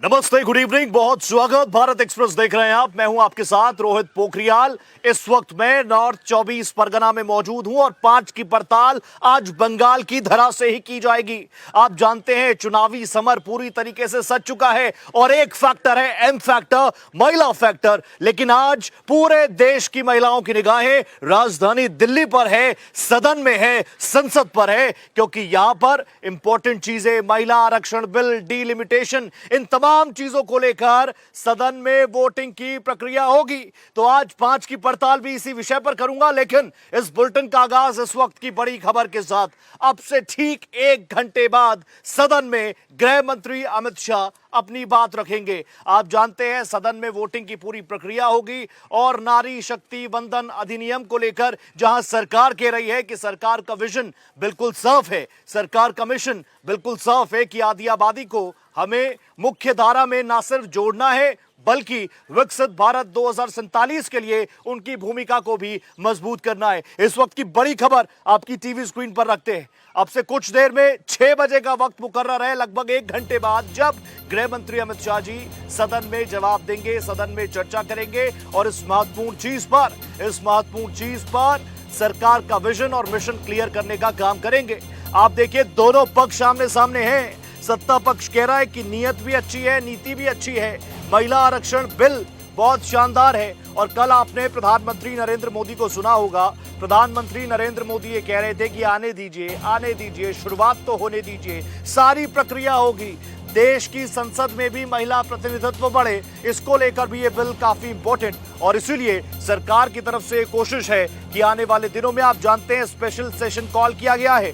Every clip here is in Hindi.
नमस्ते, गुड इवनिंग, बहुत स्वागत। भारत एक्सप्रेस देख रहे हैं आप। मैं हूं आपके साथ रोहित पोखरियाल। इस वक्त मैं नॉर्थ 24 परगना में मौजूद हूं और 5 की पड़ताल आज बंगाल की धरा से ही की जाएगी। आप जानते हैं चुनावी समर पूरी तरीके से सज चुका है और एक फैक्टर है एम फैक्टर, महिला फैक्टर। लेकिन आज पूरे देश की महिलाओं की निगाहें राजधानी दिल्ली पर है, सदन में है, संसद पर है, क्योंकि यहां पर इंपॉर्टेंट चीजें, महिला आरक्षण बिल, डीलिमिटेशन, इन तमाम चीजों को लेकर सदन में वोटिंग की प्रक्रिया होगी। तो आज 5 की पड़ताल भी इसी विषय पर करूंगा। लेकिन इस बुलेटिन का आगाज इस वक्त की बड़ी खबर के साथ। अब से ठीक 1 घंटे बाद सदन में गृह मंत्री अमित शाह अपनी बात रखेंगे। आप जानते हैं सदन में वोटिंग की पूरी प्रक्रिया होगी और नारी शक्ति वंदन अधिनियम को लेकर जहां सरकार कह रही है कि सरकार का विजन बिल्कुल साफ है, सरकार का मिशन बिल्कुल साफ है कि आदि आबादी को हमें मुख्य धारा में ना सिर्फ जोड़ना है बल्कि विकसित भारत 2047 के लिए उनकी भूमिका को भी मजबूत करना है। इस वक्त की बड़ी खबर आपकी टीवी स्क्रीन पर रखते हैं। अब से कुछ देर में 6 बजे का वक्त मुकर्रर है, लगभग 1 घंटे बाद, जब गृह मंत्री अमित शाह जी सदन में जवाब देंगे, सदन में चर्चा करेंगे और इस महत्वपूर्ण चीज पर सरकार का विजन और मिशन क्लियर करने का काम करेंगे। आप देखिए, दोनों पक्ष आमने सामने हैं। सत्ता पक्ष कह रहा है कि नीयत भी अच्छी है, नीति भी अच्छी है, महिला आरक्षण बिल बहुत शानदार है। और कल आपने प्रधानमंत्री नरेंद्र मोदी को सुना होगा। प्रधानमंत्री नरेंद्र मोदी ये कह रहे थे कि आने दीजिए, शुरुआत तो होने दीजिए, सारी प्रक्रिया होगी, देश की संसद में भी महिला प्रतिनिधित्व बढ़े, इसको लेकर भी ये बिल काफी इंपॉर्टेंट। और इसीलिए सरकार की तरफ से कोशिश है कि आने वाले दिनों में, आप जानते हैं, स्पेशल सेशन कॉल किया गया है।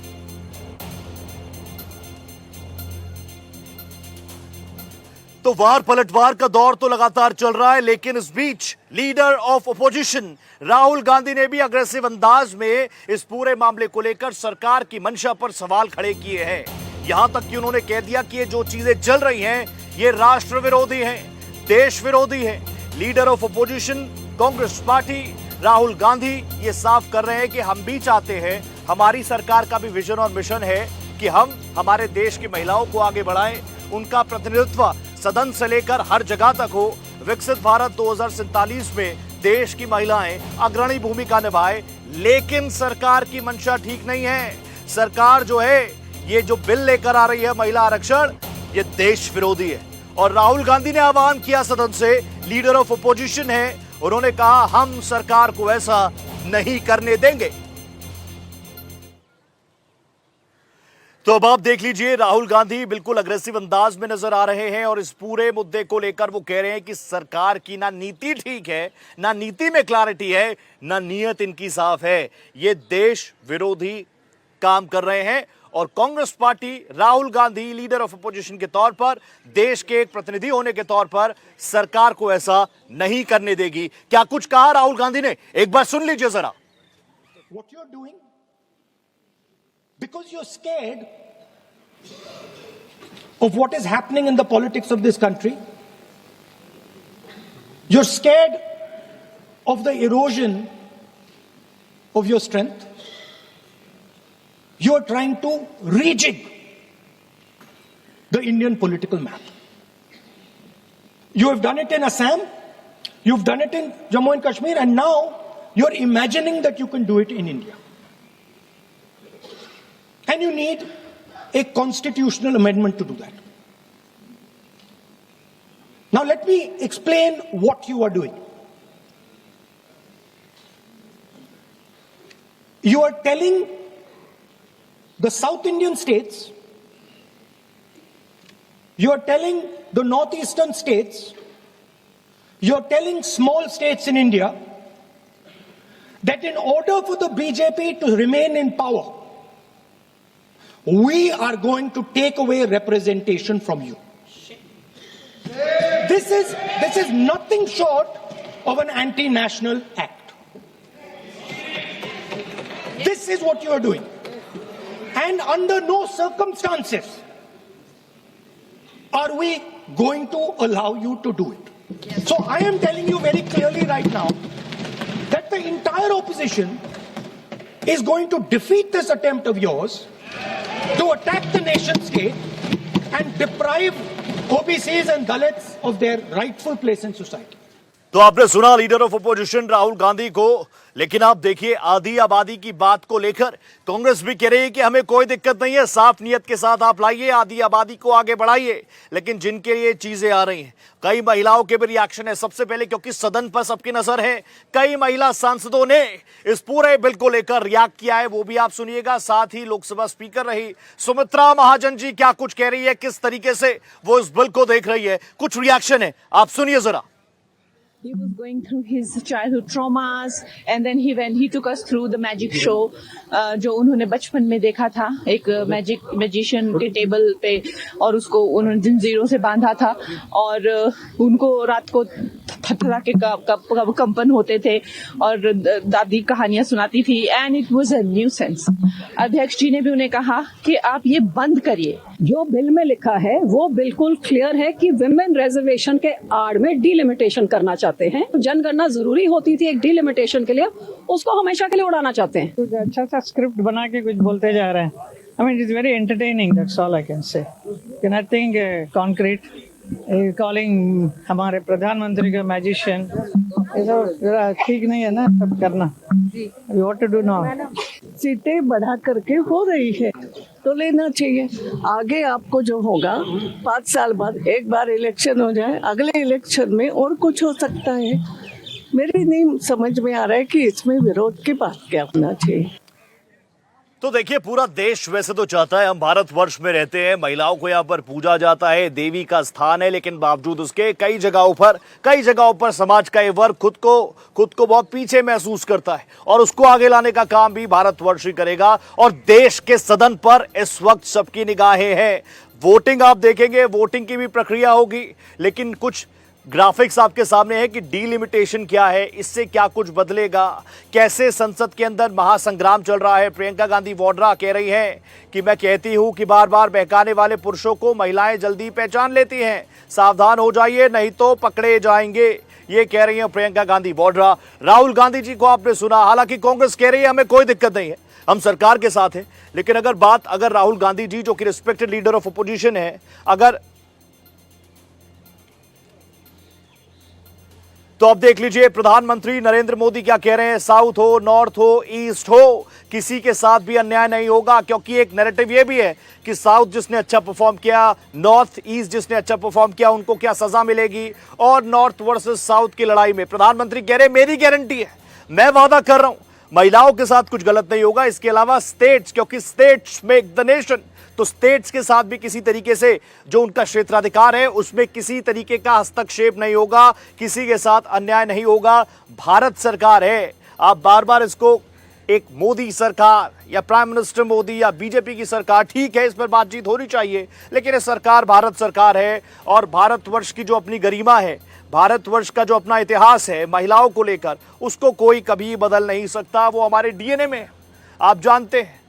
तो वार पलटवार का दौर तो लगातार चल रहा है, लेकिन इस बीच leader of opposition Rahul Gandhi ने भी अग्रेसिव अंदाज में इस पूरे मामले को लेकर सरकार की मंशा पर सवाल खड़े किए हैं। यहां तक कि उन्होंने कह दिया कि ये जो चीजें चल रही हैं ये राष्ट्र विरोधी हैं, देश विरोधी हैं। Leader of opposition Congress party Rahul Gandhi ये साफ कर रहे हैं कि हम भी चाहते हैं, हमारी सरकार का भी विजन और मिशन है कि हम हमारे देश की महिलाओं को आगे बढ़ाएं, उनका प्रतिनिधित्व सदन से लेकर हर जगह तक हो। विकसित भारत 2047 में देश की महिलाएं अग्रणी भूमिका निभाए। लेकिन सरकार की मंशा ठीक नहीं है। सरकार जो है, ये जो बिल लेकर आ रही है महिला आरक्षण, ये देश विरोधी है। और राहुल गांधी ने आह्वान किया सदन से, लीडर ऑफ अपोजिशन है, उन्होंने कहा हम सरकार को ऐसा नहीं करने देंगे। तो अब आप देख लीजिए, राहुल गांधी बिल्कुल अग्रेसिव अंदाज में नजर आ रहे हैं और इस पूरे मुद्दे को लेकर वो कह रहे हैं कि सरकार की ना नीति ठीक है, ना नीति में क्लैरिटी है, ना नीयत इनकी साफ है, ये देश विरोधी काम कर रहे हैं। और Congress party Rahul Gandhi leader of opposition के तौर पर, देश के एक प्रतिनिधि होने के तौर पर, सरकार को ऐसा नहीं करने देगी। क्या कुछ कहा राहुल गांधी ने, एक बार सुन लीजिए जरा। What you're doing, because you're scared of what is happening in the politics of this country. You're scared of the erosion of your strength. You're trying to rejig the Indian political map. You have done it in Assam, you've done it in Jammu and Kashmir, and now you're imagining that you can do it in India. And you need a constitutional amendment to do that. Now let me explain what you are doing. You are telling the South Indian states, you are telling the northeastern states, you are telling small states in India that in order for the BJP to remain in power, we are going to take away representation from you. This is nothing short of an anti-national act. This is what you are doing. And under no circumstances are we going to allow you to do it. So I am telling you very clearly right now that the entire opposition is going to defeat this attempt of yours to attack the nation state and deprive OBCs and Dalits of their rightful place in society. तो आपने सुना leader of opposition Rahul Gandhi को, लेकिन आप देखिए आधी आबादी की बात को लेकर कांग्रेस भी कह रही है कि हमें कोई दिक्कत नहीं है, साफ नियत के साथ आप लाइए, आधी आबादी को आगे बढ़ाइए। लेकिन जिनके लिए चीजें आ रही हैं, कई महिलाओं के भी रिएक्शन है। सबसे पहले क्योंकि सदन पर सबकी नजर है, कई महिला सांसदों ने इस पूरे बिल को लेकर रिएक्ट किया है, वो भी आप सुनिएगा। साथ ही लोकसभा स्पीकर रही सुमित्रा महाजन जी क्या कुछ कह रही है, किस तरीके से वो इस बिल को देख रही है, कुछ रिएक्शन है, आप सुनिए जरा। He was going through his childhood traumas and then he took us through the magic show जो उन्होंने बचपन में देखा था, एक मैजिशियन के टेबल पे, और उसको उन्होंने जंजीरों से बांधा था और उनको रात को थरथरा के कंपन होते थे और दादी कहानियां सुनाती थी, and it was a nuisance. अध्यक्ष जी ने भी उन्हें कहा कि आप ये बंद करिए। जो बिल में लिखा है वो बिल्कुल क्लियर है कि विमेन रिजर्वेशन के आड़ में डिलिमिटेशन करना चाहते हैं। जनगणना जरूरी होती थी एक डिलिमिटेशन के लिए, उसको हमेशा के लिए उड़ाना चाहते हैं। कुछ अच्छा सा स्क्रिप्ट बना के कुछ बोलते जा रहे हैं। I mean it's very entertaining, that's all I can say, nothing concrete. Calling हमारे प्रधानमंत्री का मैजिशियन, ये सब ठीक नहीं है ना सब करना। What to do now? सीटें बढ़ा करके हो रही है तो लेना चाहिए। आगे आपको जो होगा 5 साल बाद एक बार इलेक्शन हो जाए, अगले इलेक्शन में और कुछ हो सकता है। मेरी नहीं समझ में आ रहा है कि इसमें विरोध की बात क्या होना चाहिए। तो देखिए पूरा देश वैसे तो चाहता है, हम भारतवर्ष में रहते हैं, महिलाओं को यहाँ पर पूजा जाता है, देवी का स्थान है, लेकिन बावजूद उसके कई जगहों पर समाज का ये वर्ग खुद को बहुत पीछे महसूस करता है और उसको आगे लाने का काम भी भारतवर्ष ही करेगा। और देश के सदन पर इस वक्त सबकी निगाहें हैं। वोटिंग आप देखेंगे, वोटिंग की भी प्रक्रिया होगी, लेकिन कुछ ग्राफिक्स आपके सामने है कि डीलिमिटेशन क्या है, इससे क्या कुछ बदलेगा, कैसे संसद के अंदर महासंग्राम चल रहा है। प्रियंका गांधी वाड्रा कह रही हैं कि मैं कहती हूं कि बार बार बहकाने वाले पुरुषों को महिलाएं जल्दी पहचान लेती हैं, सावधान हो जाइए नहीं तो पकड़े जाएंगे, ये कह रही हैं प्रियंका गांधी वाड्रा। राहुल गांधी जी को आपने सुना, हालांकि कांग्रेस कह रही है हमें कोई दिक्कत नहीं है, हम सरकार के साथ हैं। लेकिन अगर राहुल गांधी जी जो कि रिस्पेक्टेड लीडर ऑफ अपोजिशन है, अगर तो अब देख लीजिए प्रधानमंत्री नरेंद्र मोदी क्या कह रहे हैं। साउथ हो, नॉर्थ हो, ईस्ट हो, किसी के साथ भी अन्याय नहीं होगा, क्योंकि एक नैरेटिव ये भी है कि साउथ जिसने अच्छा परफॉर्म किया, नॉर्थ ईस्ट जिसने अच्छा परफॉर्म किया, उनको क्या सजा मिलेगी। और नॉर्थ वर्सेस साउथ की लड़ाई में प्रधानमंत्री कह रहे मेरी गारंटी है, मैं वादा कर रहा हूं महिलाओं के साथ कुछ गलत नहीं होगा। इसके अलावा स्टेट्स, क्योंकि स्टेट्स मेक द नेशन, तो स्टेट्स के साथ भी किसी तरीके से जो उनका क्षेत्राधिकार है उसमें किसी तरीके का हस्तक्षेप नहीं होगा, किसी के साथ अन्याय नहीं होगा। भारत सरकार है, आप बार बार इसको एक मोदी सरकार या प्राइम मिनिस्टर मोदी या बीजेपी की सरकार, ठीक है इस पर बातचीत होनी चाहिए, लेकिन ये सरकार भारत सरकार है और भारतवर्ष की जो अपनी गरिमा है, भारतवर्ष का जो अपना इतिहास है महिलाओं को लेकर, उसको कोई कभी बदल नहीं सकता, वो हमारे डीएनए में आप जानते हैं।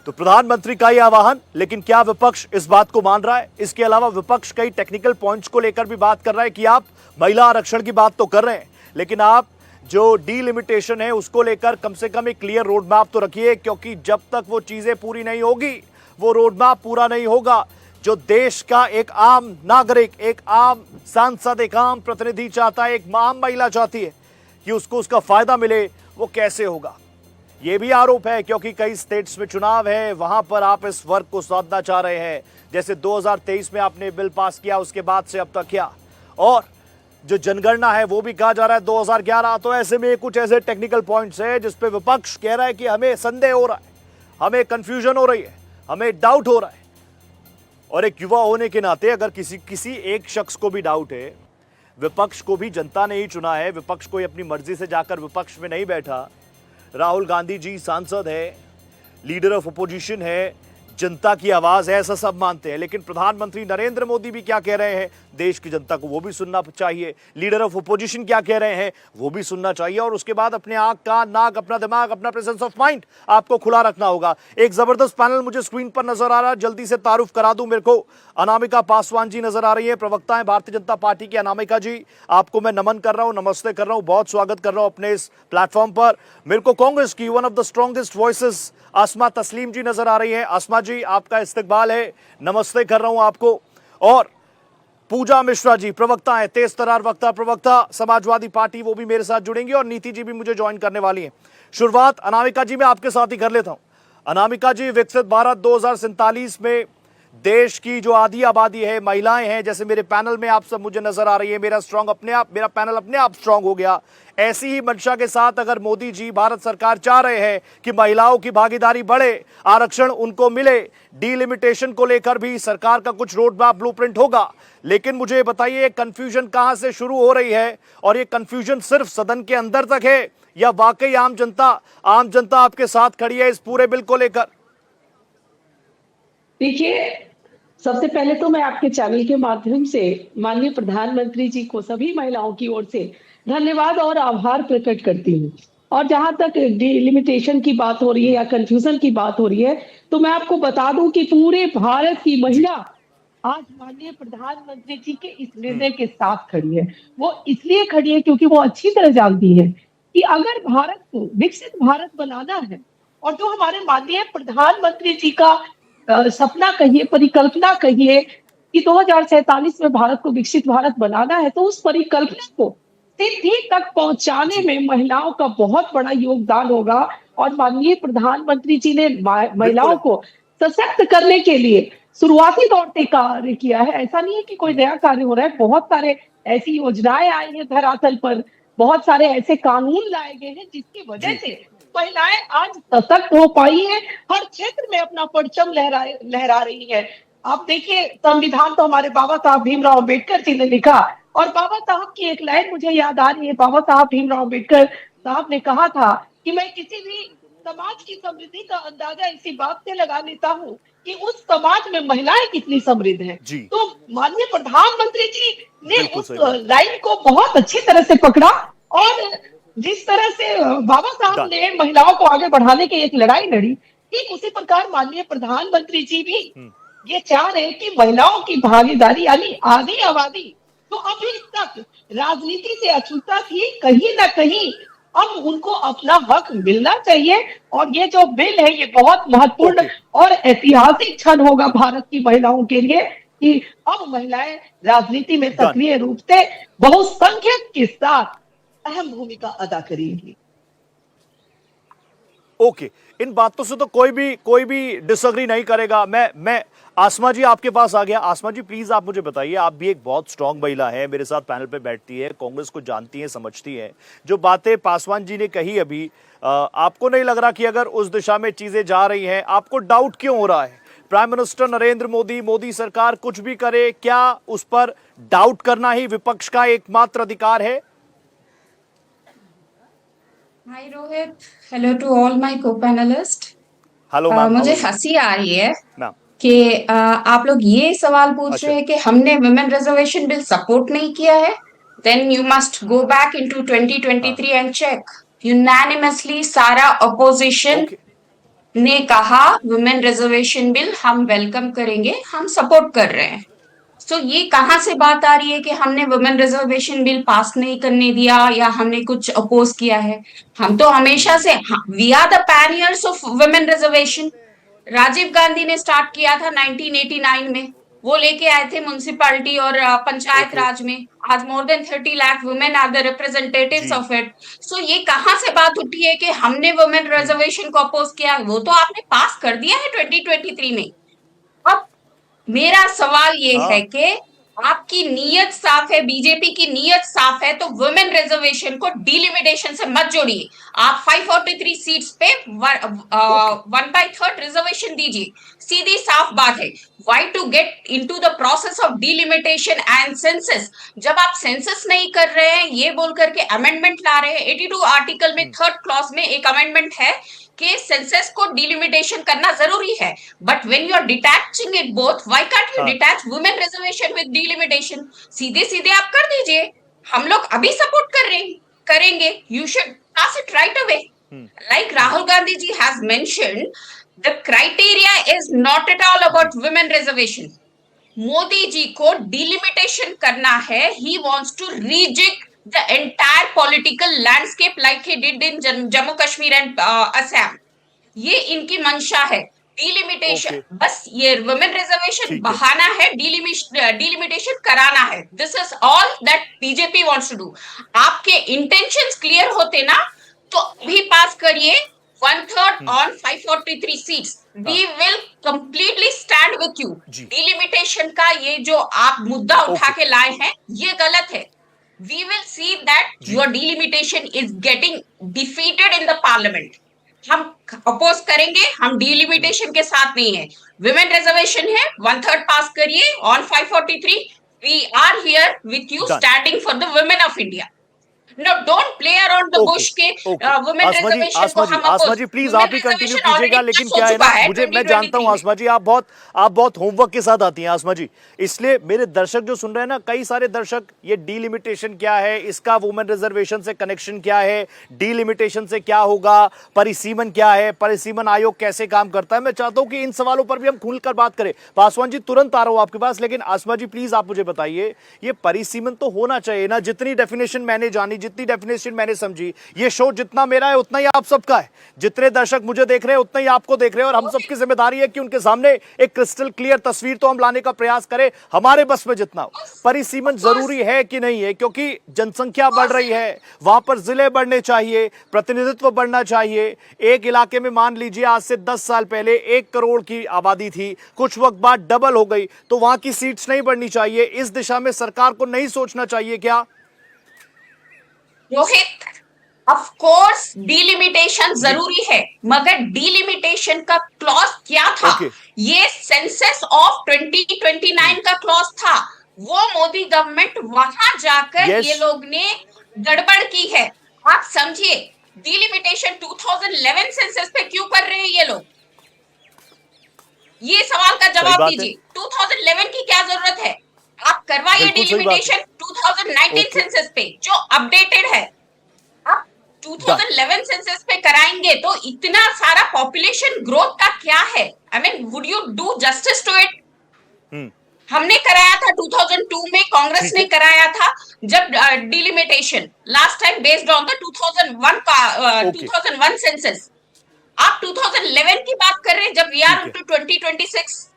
तो प्रधानमंत्री का यह आह्वान, लेकिन क्या विपक्ष इस बात को मान रहा है? इसके अलावा विपक्ष कई टेक्निकल पॉइंट्स को लेकर भी बात कर रहा है कि आप महिला आरक्षण की बात तो कर रहे हैं, लेकिन आप जो डीलिमिटेशन है उसको लेकर कम से कम एक क्लियर रोड मैप तो रखिए, क्योंकि जब तक वो चीजें पूरी नहीं होगी, वो रोड मैप पूरा नहीं होगा जो देश का एक आम नागरिक, एक आम सांसद, एक आम प्रतिनिधि चाहता है, एक आम महिला चाहती है कि उसको उसका फायदा मिले, वो कैसे होगा। ये भी आरोप है क्योंकि कई स्टेट्स में चुनाव है, वहां पर आप इस वर्ग को साधना चाह रहे हैं, जैसे 2023 में आपने बिल पास किया, उसके बाद से अब तक क्या, और जो जनगणना है वो भी कहा जा रहा है 2011। तो ऐसे में कुछ ऐसे टेक्निकल पॉइंट्स है जिसपे विपक्ष कह रहा है कि हमें संदेह हो रहा है, हमें कंफ्यूजन हो रही है, हमें डाउट हो रहा है। और एक युवा होने के नाते अगर किसी एक शख्स को भी डाउट है, विपक्ष को भी जनता ने ही चुना है, विपक्ष कोई अपनी मर्जी से जाकर विपक्ष में नहीं बैठा। राहुल गांधी जी सांसद है, लीडर ऑफ अपोजिशन है, जनता की आवाज है, ऐसा सब मानते हैं। लेकिन प्रधानमंत्री नरेंद्र मोदी भी क्या कह रहे हैं, देश की जनता को वो भी सुनना चाहिए। लीडर ऑफ अपोजिशन क्या कह रहे हैं वो भी सुनना चाहिए, और उसके बाद अपने आंख, कान, नाक, अपना दिमाग, अपना प्रेजेंस ऑफ माइंड आपको खुला रखना होगा। एक जबरदस्त पैनल मुझे स्क्रीन पर नजर आ रहा है, जल्दी से तारुफ करा दूं। मेरे को अनामिका पासवान जी नजर आ रही है, प्रवक्ता है भारतीय जनता पार्टी की। अनामिका जी, आपको मैं नमन कर रहा हूं, नमस्ते कर रहा हूं, बहुत स्वागत कर रहा हूं अपने इस प्लेटफॉर्म पर। मेरे को कांग्रेस की one of the strongest voices Asma Tasleem ji नजर आ रही है। आसमा जी, आपका इस्तकबाल है, नमस्ते कर रहा हूं आपको। और पूजा मिश्रा जी प्रवक्ता हैं, तेज तरार प्रवक्ता समाजवादी पार्टी, वो भी मेरे साथ जुड़ेंगे और नीति जी भी मुझे ज्वाइन करने वाली हैं। शुरुआत अनामिका जी मैं आपके साथ ही कर लेता हूं। अनामिका जी, विकसित भारत 2047 में देश की जो आधी आबादी है, महिलाएं हैं, जैसे मेरे पैनल में आप सब मुझे नजर आ रही है, मेरा पैनल अपने आप स्ट्रांग हो गया। ऐसी ही मंशा के साथ अगर मोदी जी, भारत सरकार चाह रहे हैं कि महिलाओं की भागीदारी बढ़े, आरक्षण उनको मिले, डीलिमिटेशन को लेकर भी सरकार का कुछ रोड मैप ब्लूप्रिंट होगा। लेकिन मुझे ये बताइए, कंफ्यूजन कहां से शुरू हो रही है और ये कंफ्यूजन सिर्फ सदन के अंदर तक है या वाकई आम जनता आपके साथ खड़ी है इस पूरे बिल को लेकर? देखिए, सबसे पहले तो मैं आपके चैनल के माध्यम से माननीय प्रधानमंत्री जी को सभी महिलाओं की ओर से धन्यवाद और आभार प्रकट करती हूँ। और जहां तक डिलिमिटेशन की बात हो रही है या कंफ्यूजन की बात हो रही है, तो मैं आपको बता दूं कि पूरे भारत की महिला आज माननीय प्रधानमंत्री जी के इस निर्णय के साथ खड़ी है। वो इसलिए खड़ी है क्योंकि वो अच्छी तरह जानती है कि अगर भारत को विकसित भारत बनाना है और जो हमारे माननीय प्रधानमंत्री जी का सपना कहिए, परिकल्पना कहिए कि 2047 में भारत को विकसित भारत बनाना है, तो उस परिकल्पना को सिद्धि तक पहुंचाने में महिलाओं का बहुत बड़ा योगदान होगा। और माननीय प्रधानमंत्री जी ने महिलाओं को सशक्त करने के लिए शुरुआती दौर से कार्य किया है। ऐसा नहीं है कि कोई नया कार्य हो रहा है, बहुत सारे ऐसी योजनाएं आई हैं धरातल पर, बहुत सारे ऐसे कानून लाए गए हैं जिसकी वजह से महिलाएं आज सशक्त हो पाई हैं, हर क्षेत्र में अपना परचम लहरा रही है। आप देखिए, संविधान तो हमारे बाबा साहब भीमराव अम्बेडकर जी ने लिखा और बाबा साहब की एक लाइन मुझे याद आ रही है। बाबा साहब भीमराव अम्बेडकर साहब ने कहा था कि मैं किसी भी समाज की समृद्धि का अंदाजा इसी बात से लगा लेता हूँ कि उस समाज में महिलाएं कितनी समृद्ध हैं। तो माननीय प्रधानमंत्री जी ने उस लाइन को बहुत अच्छी तरह से पकड़ा और जिस तरह से बाबा साहब ने महिलाओं को आगे बढ़ाने की एक लड़ाई लड़ी, ठीक उसी प्रकार माननीय प्रधानमंत्री जी भी ये चाह रहे हैं कि महिलाओं की भागीदारी यानी आधी आबादी तो अभी तक राजनीति से अछूता थी, कहीं ना कहीं अब उनको अपना हक मिलना चाहिए। और ये जो बिल है ये बहुत महत्वपूर्ण और ऐतिहासिक क्षण होगा भारत की महिलाओं के लिए कि अब महिलाएं राजनीति में सक्रिय रूप से बहुसंख्यक के साथ अहम भूमिका अदा करेंगी। ओके, इन बातों से तो कोई भी डिसएग्री नहीं करेगा। मैं आसमा जी आपके पास आ गया। आसमा जी प्लीज आप मुझे बताइए, आप भी एक बहुत स्ट्रांग महिला है, मेरे साथ पैनल पे बैठती है, कांग्रेस को जानती है, समझती है। जो बातें पासवान जी ने कही अभी, आपको नहीं लग रहा कि अगर उस दिशा में चीजें जा रही हैं, आपको डाउट क्यों हो रहा है? प्राइम मिनिस्टर नरेंद्र मोदी सरकार कुछ भी करे, क्या उस पर डाउट करना ही विपक्ष का एकमात्र अधिकार है? Hi Rohit, hello to all my co-panelist. Hello ma'am, मुझे हंसी आ रही है मैम कि आप लोग ये सवाल पूछ रहे हैं कि हमने वुमेन रिजर्वेशन बिल सपोर्ट नहीं किया है। Then you must go back into 2023 and check. Unanimously सारा अपोजिशन ने कहा वुमेन रिजर्वेशन बिल हम वेलकम करेंगे, हम सपोर्ट कर रहे हैं। तो ये कहां से बात आ रही है कि हमने वुमेन रिजर्वेशन बिल पास नहीं करने दिया या हमने कुछ अपोज किया है? हम तो हमेशा से, we are the pioneers of women reservation. Rajiv Gandhi ने स्टार्ट किया था 1989 में, वो लेके आए थे म्युनिसिपैलिटी और पंचायत राज में। आज more than 30 lakh women are the representatives of it. So ये कहां से बात उठी है कि हमने वुमेन रिजर्वेशन को अपोज किया? वो तो आपने पास कर दिया है 2023 में। अब मेरा सवाल ये है कि आपकी नीयत साफ है, बीजेपी की नीयत साफ है, तो वुमेन रिजर्वेशन को डिलिमिटेशन से मत जोड़िए। आप 543 सीट्स पे 1/3 रिजर्वेशन दीजिए, सीधी साफ बात है। Why to get into the process of delimitation and census? जब आप सेंसस नहीं कर रहे हैं ये बोल करके अमेंडमेंट ला रहे हैं। 82 आर्टिकल में 3rd क्लॉज में एक अमेंडमेंट है कि सेंसस को डिलिमिटेशन करना जरूरी है। But when you are detaching it both, why can't you detach women reservation with delimitation? सीधे सीधे आप कर दीजिए, हम लोग अभी सपोर्ट करेंगे। You should pass it right away. Like Rahul Gandhi ji has mentioned, the criteria is not at all about women reservation. Modi ji को डिलिमिटेशन करना है। He wants to rejig the entire political landscape like he did in Jammu Kashmir and Assam. ये इनकी मंशा है। Delimitation Okay. बस ये वुमेन रिजर्वेशन ठीक है। बहाना है, डिलिमिटेशन कराना है। This is all that BJP wants to do. आपके इंटेंशंस क्लियर होते ना तो अभी पास करिए 1/3 on 543 seats, we will completely stand with you. जी। डिलिमिटेशन का ये जो आप मुद्दा उठा Okay. के लाए हैं ये गलत है। We will see that जी। your delimitation is getting defeated in the parliament. हम अपोज करेंगे, हम डिलिमिटेशन के साथ नहीं है। विमेन रिजर्वेशन है, 1/3 पास करिए on 543। We are here with you Done. Standing for the women of India. No, don't play around the bush के women reservation को हम आसमा जी प्लीज आप ही कंटिन्यू कीजिएगा, लेकिन क्या है ना, मुझे मैं जानता हूं आसमा जी आप बहुत होमवर्क के साथ आती हैं आसमा जी, इसलिए मेरे दर्शक जो सुन रहे हैं ना, कई सारे दर्शक ये डीलिमिटेशन क्या है, इसका वुमेन रिजर्वेशन से कनेक्शन क्या है, डीलिमिटेशन से क्या होगा, परिसीमन क्या है, परिसीमन आयोग कैसे काम करता है, मैं चाहता हूं कि इन सवालों पर भी हम खुलकर बात करें। पासवान जी तुरंत आ रहा हूं आपके पास, लेकिन आसमा जी प्लीज आप मुझे बताइए, ये परिसीमन तो होना चाहिए ना, जितनी डेफिनेशन मैंने जानी, जितनी डेफिनेशन मैंने समझी, ये शो जितना मेरा है उतना ही आप सबका है, जितने दर्शक मुझे देख रहे हैं उतना ही आपको देख रहे हैं, और हम सबकी जिम्मेदारी है कि उनके सामने एक क्रिस्टल क्लियर तस्वीर तो हम लाने का प्रयास करें, हमारे बस में जितना हो। परिसीमन जरूरी है कि नहीं है, क्योंकि जनसंख्या बढ़ रही है, वहां पर जिले बढ़ने चाहिए, प्रतिनिधित्व बढ़ना चाहिए। एक इलाके में मान लीजिए आज से 10 साल पहले 1 करोड़ की आबादी थी, कुछ वक्त बाद डबल हो गई, तो वहां की सीट्स नहीं बढ़नी चाहिए, इस दिशा में सरकार को नहीं सोचना चाहिए क्या? रोहित, ऑफ कोर्स डिलिमिटेशन जरूरी है, मगर डिलिमिटेशन का क्लॉज क्या था? Okay. ये सेंसस ऑफ 2029 का क्लॉज था, वो मोदी गवर्नमेंट वहां जाकर Yes. ये लोग ने गड़बड़ की है। आप समझिए, डिलिमिटेशन 2011 सेंसस पे क्यों कर रहे हैं ये लोग? ये सवाल का सही जवाब बात है। दीजिए। 2011 की क्या जरूरत है? आप करवाइए बिल्कुल सही बात है। Delimitation 2019 Okay. सेंसस पे जो अपडेटेड है। आप 2011 सेंसस पे कराएंगे तो इतना सारा पॉपुलेशन ग्रोथ का क्या है? I mean would you do justice to it? हमने कराया था 2002 में, कांग्रेस ठीक ने है। कराया था जब delimitation last time based on the 2001 का Okay. 2001 सेंसस। आप 2011 की बात कर रहे हैं जब वी आर ठीक है। Into 2026।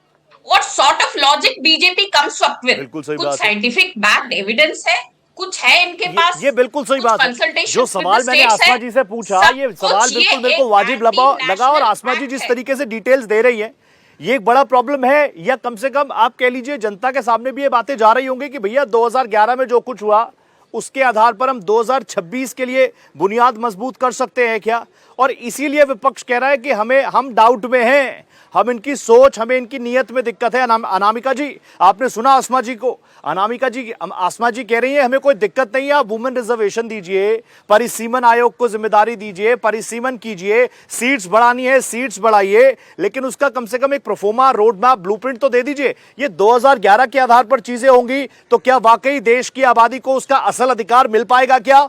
What sort of logic BJP comes up with? बिल्कुल सही कुछ बात है। साइंटिफिक बैक्ड एविडेंस है, कुछ है इनके पास? ये बिल्कुल सही कुछ बात है। consultation जो with सवाल the मैंने states आसमा है, जी से पूछा, सब ये कुछ सवाल ये बिल्कुल मेरे को एक वाजिब लगा, और anti-national आसमा जी act जिस है। तरीके से डिटेल्स दे रही हैं, ये एक बड़ा प्रॉब्लम है, या कम से कम आप कह लीजिए जनता के सामने भी ये बातें जा रही होंगी कि भैया 2011 में जो कुछ हुआ उसके आधार पर हम 2026 के लिए बुनियाद मजबूत कर सकते हैं क्या? और इसीलिए विपक्ष कह रहा है कि हम डाउट में हैं, हम इनकी सोच, हमें इनकी नीयत में दिक्कत है। अनामिका जी, आपने सुना आसमा जी को, अनामिका जी, आसमा जी कह रही है हमें कोई दिक्कत नहीं है, आप वुमेन रिजर्वेशन दीजिए, परिसीमन आयोग को जिम्मेदारी दीजिए, परिसीमन कीजिए, सीट्स बढ़ानी है सीट्स बढ़ाइए, लेकिन उसका कम से कम एक प्रोफोमा रोड मैप ब्लूप्रिंट तो दे दीजिए। ये 2011 के आधार पर चीजें होंगी तो क्या वाकई देश की आबादी को उसका असल अधिकार मिल पाएगा क्या?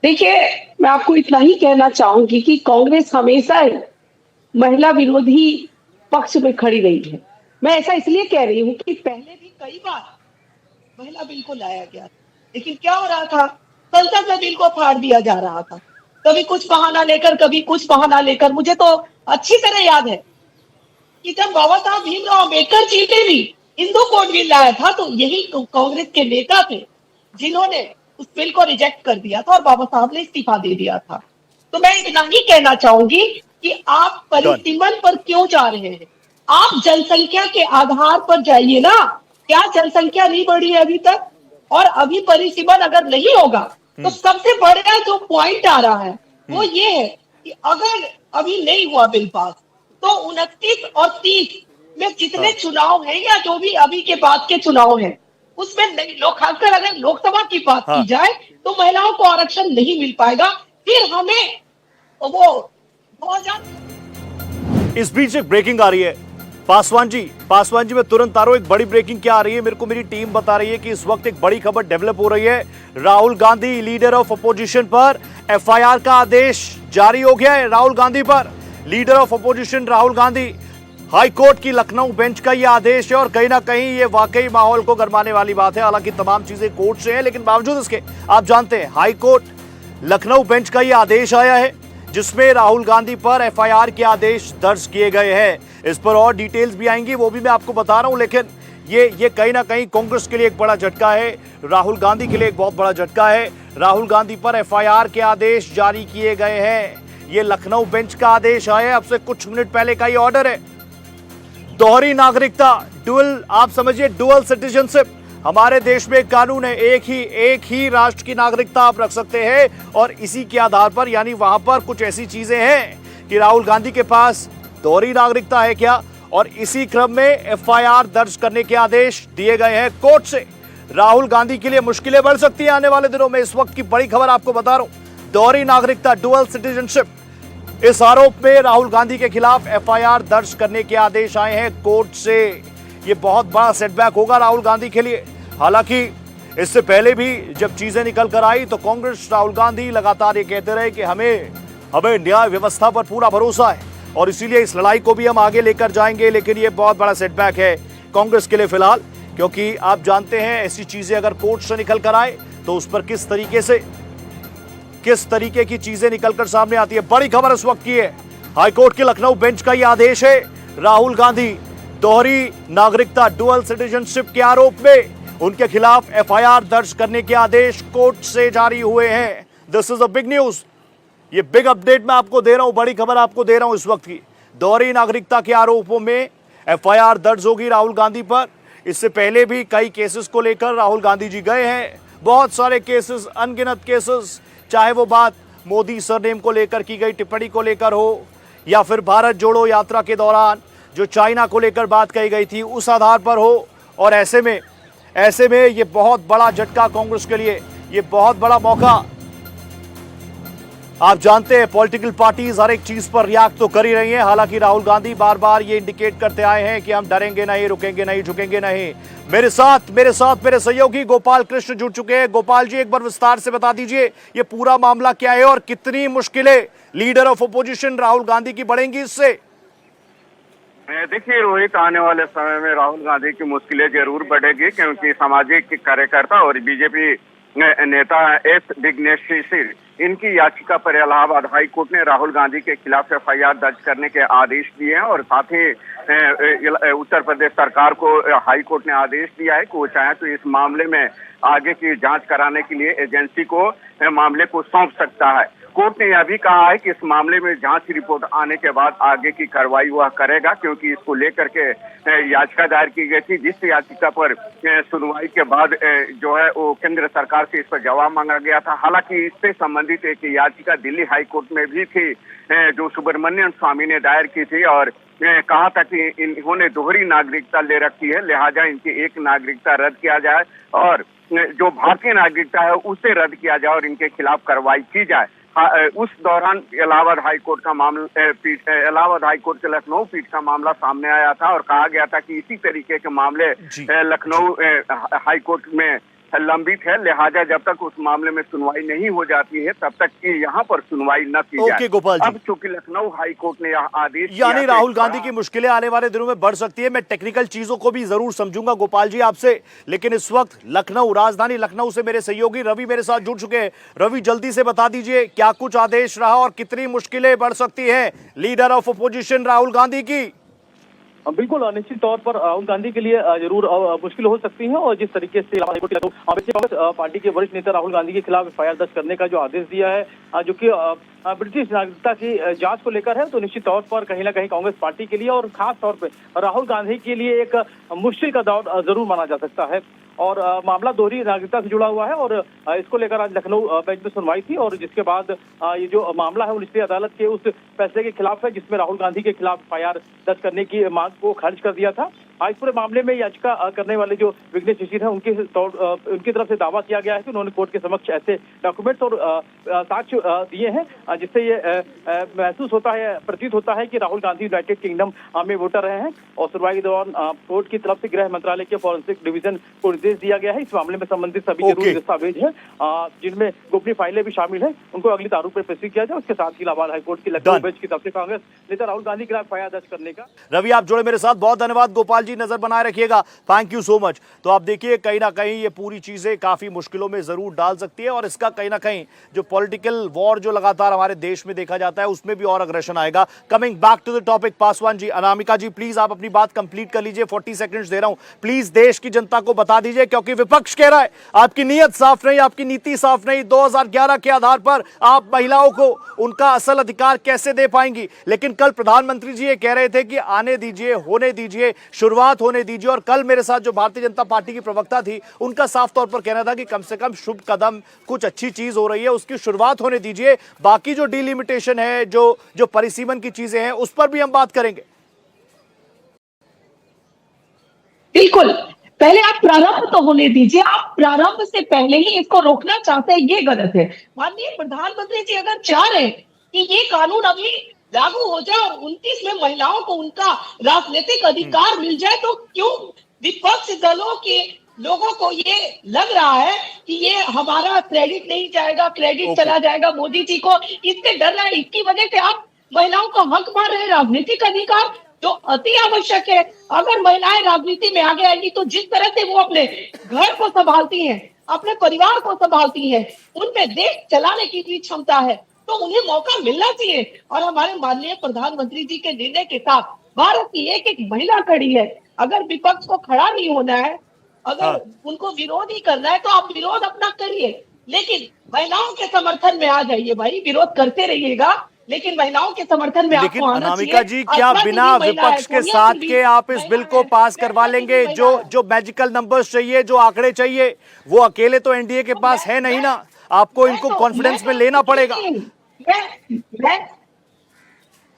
देखिए, मैं आपको इतना ही कहना चाहूंगी कि कांग्रेस हमेशा ही महिला विरोधी पक्ष में खड़ी रही है। मैं ऐसा इसलिए कह रही हूँ कि पहले भी कई बार महिला बिल को लाया गया, लेकिन क्या हो रहा था, संसद में बिल को फाड़ दिया जा रहा था, कभी कुछ बहाना लेकर, कभी कुछ बहाना लेकर। मुझे तो अच्छी तरह याद है कि जब बाबा साहब भीमराव अम्बेडकर जी ने भी हिंदू कोड बिल लाया था तो यही कांग्रेस के नेता थे जिन्होंने उस बिल को रिजेक्ट कर दिया था और बाबा साहब ने इस्तीफा दे दिया था। तो मैं इतना ही कहना चाहूंगी कि आप परिसीमन पर क्यों जा रहे हैं? आप जनसंख्या के आधार पर जाइए ना। क्या जनसंख्या नहीं बढ़ी है अभी तक? और अभी परिसीमन अगर नहीं होगा तो सबसे बड़ा जो पॉइंट आ रहा है वो ये है कि अगर अभी नहीं हुआ बिल पास तो 29 और 30 में जितने चुनाव हैं या जो भी अभी के बाद के चुनाव हैं उसमें नहीं, लोग खासकर अगर लोकसभा की बात की जाए तो महिलाओं को आरक्षण नहीं मिल पाएगा। फिर हमें वो 2000। इस बीच एक ब्रेकिंग आ रही है। पासवान जी मैं तुरंत आ रहा हूं, एक बड़ी ब्रेकिंग क्या आ रही है, मेरे को मेरी टीम बता रही है कि इस वक्त एक बड़ी खबर डेवलप हो रही है। Rahul Gandhi leader of opposition पर एफआईआर का आदेश जारी हो गया है। राहुल गांधी पर, leader of opposition Rahul Gandhi, high court की लखनऊ बेंच का यह आदेश है, और कहीं ना कहीं ये वाकई माहौल को गरमाने वाली बात है। हालांकि तमाम चीजें कोर्ट से हैं, लेकिन बावजूद इसके आप जानते हैं हाई कोर्ट लखनऊ बेंच का यह आदेश आया है जिसमें राहुल गांधी पर एफआईआर के आदेश दर्ज किए गए हैं। इस पर और डिटेल्स भी आएंगी, वो भी मैं आपको बता रहा हूं। लेकिन ये कहीं ना कहीं कांग्रेस के लिए एक बड़ा झटका है, राहुल गांधी के लिए एक बहुत बड़ा झटका है। राहुल गांधी पर एफआईआर के आदेश जारी किए गए हैं। ये लखनऊ बेंच का आदेश है, अब से कुछ मिनट पहले का ये ऑर्डर है। दोहरी नागरिकता, डुअल, आप समझिए डुअल सिटीजनशिप। हमारे देश में एक कानून है, एक ही राष्ट्र की नागरिकता आप रख सकते हैं, और इसी के आधार पर यानी वहां पर कुछ ऐसी चीजें हैं कि राहुल गांधी के पास दोहरी नागरिकता है क्या, और इसी क्रम में एफआईआर दर्ज करने के आदेश दिए गए हैं कोर्ट से। राहुल गांधी के लिए मुश्किलें बढ़ सकती हैं आने वाले दिनों में। इस वक्त की बड़ी खबर आपको बता रहा हूं, दोहरी नागरिकता, डुअल सिटीजनशिप, इस आरोप में राहुल गांधी के खिलाफ एफआईआर दर्ज करने के आदेश आए हैं कोर्ट से। ये बहुत बड़ा सेटबैक होगा राहुल गांधी के लिए। हालांकि इससे पहले भी जब चीजें निकल कर आई तो कांग्रेस, राहुल गांधी लगातार ये कहते रहे कि हमें न्याय व्यवस्था पर पूरा भरोसा है और इसीलिए इस लड़ाई को भी हम आगे लेकर जाएंगे। लेकिन ये बहुत बड़ा सेटबैक है कांग्रेस के लिए फिलहाल, क्योंकि आप जानते हैं ऐसी चीजें अगर कोर्ट से निकल कर आए तो उस पर किस तरीके की चीजें निकलकर सामने आती है। बड़ी खबर इस वक्त की है, हाईकोर्ट के लखनऊ बेंच का यह आदेश है। राहुल गांधी दोहरी नागरिकता, डुअल सिटीजनशिप के आरोप में उनके खिलाफ एफआईआर दर्ज करने के आदेश कोर्ट से जारी हुए हैं। This is a big news, ये बिग अपडेट मैं आपको दे रहा हूं, बड़ी खबर आपको दे रहा हूं इस वक्त की। दोहरी नागरिकता के आरोपों में एफआईआर दर्ज होगी राहुल गांधी पर। इससे पहले भी कई केसेस को लेकर राहुल गांधी जी गए हैं, बहुत सारे केसेस, अनगिनत केसेस, चाहे वो बात मोदी सरनेम को लेकर की गई टिप्पणी को लेकर हो, या फिर भारत जोड़ो यात्रा के दौरान जो चाइना को लेकर बात कही गई थी उस आधार पर हो। और ऐसे में ये बहुत बड़ा झटका कांग्रेस के लिए, ये बहुत बड़ा मौका। आप जानते हैं पॉलिटिकल पार्टीज हर एक चीज पर रिएक्ट तो कर ही रही हैं। हालांकि राहुल गांधी बार बार ये इंडिकेट करते आए हैं कि हम डरेंगे नहीं, रुकेंगे नहीं, झुकेंगे नहीं। मेरे साथ मेरे सहयोगी गोपाल कृष्ण जुड़ चुके हैं। गोपाल जी, एक बार विस्तार से बता दीजिए ये पूरा मामला क्या है और कितनी मुश्किलें leader of opposition Rahul Gandhi की बढ़ेंगी इससे। देखिए रोहित, आने वाले समय में राहुल गांधी की मुश्किलें जरूर बढ़ेगी, क्योंकि सामाजिक कार्यकर्ता और बीजेपी नेता एस विघ्नेश्वर, इनकी याचिका पर इलाहाबाद हाई कोर्ट ने राहुल गांधी के खिलाफ एफआईआर दर्ज करने के आदेश दिए हैं। और साथ ही उत्तर प्रदेश सरकार को हाई कोर्ट ने आदेश दिया है कि वो चाहे तो इस मामले में आगे की जांच कराने के लिए एजेंसी को मामले को सौंप सकता है। कोर्ट ने यह भी कहा है कि इस मामले में जांच रिपोर्ट आने के बाद आगे की कार्रवाई वह करेगा, क्योंकि इसको लेकर के याचिका दायर की गई थी, जिस याचिका पर सुनवाई के बाद जो है वो केंद्र सरकार से इस पर जवाब मांगा गया था। हालांकि इससे संबंधित एक याचिका दिल्ली हाई कोर्ट में भी थी जो सुब्रमण्यम स्वामी ने दायर की थी, और कहा था कि इन्होंने दोहरी नागरिकता ले रखी है, लिहाजा इनकी एक नागरिकता रद्द किया जाए और जो भारतीय नागरिकता है उसे रद्द किया जाए और इनके खिलाफ कार्रवाई की जाए। उस दौरान इलाहाबाद हाई कोर्ट का मामला इलाहाबाद हाई कोर्ट के लखनऊ पीठ का मामला सामने आया था और कहा गया था कि इसी तरीके के मामले लखनऊ हाई कोर्ट में लंबित है, लिहाजा जब तक उस मामले में सुनवाई नहीं हो जाती है तब तक कि यहाँ पर सुनवाई न की जाए। गोपाल जी, अब चूंकि लखनऊ हाई कोर्ट ने यह आदेश यानी राहुल गांधी की मुश्किलें आने वाले दिनों में बढ़ सकती है। मैं टेक्निकल चीजों को भी जरूर समझूंगा गोपाल जी आपसे, लेकिन इस वक्त लखनऊ, राजधानी लखनऊ से मेरे सहयोगी रवि मेरे साथ जुड़ चुके हैं। रवि, जल्दी से बता दीजिए क्या कुछ आदेश रहा और कितनी मुश्किलें बढ़ सकती है leader of opposition Rahul Gandhi की। बिल्कुल, निश्चित तौर पर राहुल गांधी के लिए जरूर मुश्किल हो सकती है। और जिस तरीके से कांग्रेस पार्टी के वरिष्ठ नेता राहुल गांधी के खिलाफ एफआईआर दर्ज करने का जो आदेश दिया है, जो कि ब्रिटिश नागरिकता की जांच को लेकर है, तो निश्चित तौर पर कहीं ना कहीं कांग्रेस पार्टी के लिए और खास तौर पर राहुल गांधी के लिए एक मुश्किल का दौर जरूर माना जा सकता है। और मामला दोहरी नागरिकता से जुड़ा हुआ है और इसको लेकर आज लखनऊ बेंच में सुनवाई थी और जिसके बाद ये जो मामला है वो निचली अदालत के उस फैसले के खिलाफ है जिसमें राहुल गांधी के खिलाफ एफआईआर दर्ज करने की मांग को खारिज कर दिया था। इस पूरे मामले में याचिका करने वाले जो विघ्नेश शिशिर है उनकी तरफ से दावा किया गया है कि उन्होंने कोर्ट के समक्ष ऐसे डॉक्यूमेंट्स और साक्ष्य दिए हैं जिससे ये महसूस होता है, प्रतीत होता है कि राहुल गांधी यूनाइटेड किंगडम में वोटर रहे हैं। और सुनवाई के दौरान कोर्ट की तरफ से गृह मंत्रालय के फॉरेंसिक डिवीजन को निर्देश दिया गया है इस मामले में संबंधित सभी जरूरी दस्तावेज है जिनमें गोपनीय फाइलें भी शामिल है, उनको अगली तारीख में पेश किया जाए। उसके साथ ही इलाहाबाद हाईकोर्ट की लखनऊ बेंच की तरफ से कांग्रेस नेता राहुल गांधी के खिलाफ एफआईआर दर्ज करने का। रवि, आप जुड़े मेरे साथ, बहुत धन्यवाद। गोपाल जी नजर बनाए रखिएगा। Thank you so much. तो आप देखिए कहीं ना कहीं ये पूरी चीजें काफी मुश्किलों में जरूर डाल सकती है और इसका कहीं ना कहीं जो पॉलिटिकल वॉर जो लगातार हमारे देश में देखा जाता है उसमें भी और अग्रेशन आएगा। Coming back to the topic, Paswan ji, Anamika ji, please आप अपनी बात कंप्लीट कर लीजिए। 40 सेकंड्स दे रहा हूं, प्लीज देश की जनता को बता दीजिए, क्योंकि विपक्ष कह रहा है आपकी नीयत साफ नहीं, आपकी नीति साफ नहीं। 2011 के आधार पर आप महिलाओं को उनका असल अधिकार कैसे दे पाएंगी? लेकिन कल प्रधानमंत्री जी ये कह रहे थे कि आने दीजिए, होने दीजिए, शुरुआत होने दीजिए। और कल मेरे साथ जो भारतीय जनता पार्टी की प्रवक्ता थी उनका साफ तौर पर कहना था कि कम से कम शुभ कदम, कुछ अच्छी चीज हो रही है, उसकी शुरुआत होने दीजिए। बाकी जो डिलिमिटेशन है, जो परिसीमन की चीजें हैं, उस पर भी हम बात करेंगे। बिल्कुल, पहले आप प्रारंभ तो होने दीजिए। आप प्रारंभ से पहले ही इसको रोकना चाहते हैं, ये गलत है। माननीय प्रधानमंत्री जी अगर चाह रहे हैं कि ये कानून अभी लागू हो जाए और 29 में महिलाओं को उनका राजनीतिक अधिकार मिल जाए, तो क्यों विपक्ष दलों के लोगों को ये लग रहा है कि ये हमारा क्रेडिट नहीं जाएगा, क्रेडिट चला जाएगा मोदी जी को, इससे डर रहा है। इसकी वजह से आप महिलाओं का हक मार रहे हैं, राजनीतिक अधिकार जो अति आवश्यक है। अगर महिलाएं राजनीति में आगे आएंगी तो जिस तरह से वो अपने घर को संभालती हैं, अपने परिवार को संभालती हैं, उनमें देश चलाने की भी क्षमता है, तो उन्हें मौका मिलना चाहिए। और हमारे माननीय प्रधानमंत्री जी के निर्णय के साथ भारत की एक एक महिला खड़ी है। अगर विपक्ष को खड़ा नहीं होना है, अगर उनको विरोध ही करना है, तो आप विरोध अपना करिए, लेकिन महिलाओं के समर्थन में आ जाइए भाई। विरोध करते रहिएगा, लेकिन महिलाओं के समर्थन में लेकिन आपको आना अनामिका जी, क्या बिना विपक्ष के साथ के आप इस बिल को पास करवा लेंगे? जो मैजिकल नंबर्स चाहिए, जो आंकड़े चाहिए, वो अकेले तो एनडीए के पास है नहीं ना। आपको इनको कॉन्फिडेंस में लेना पड़ेगा।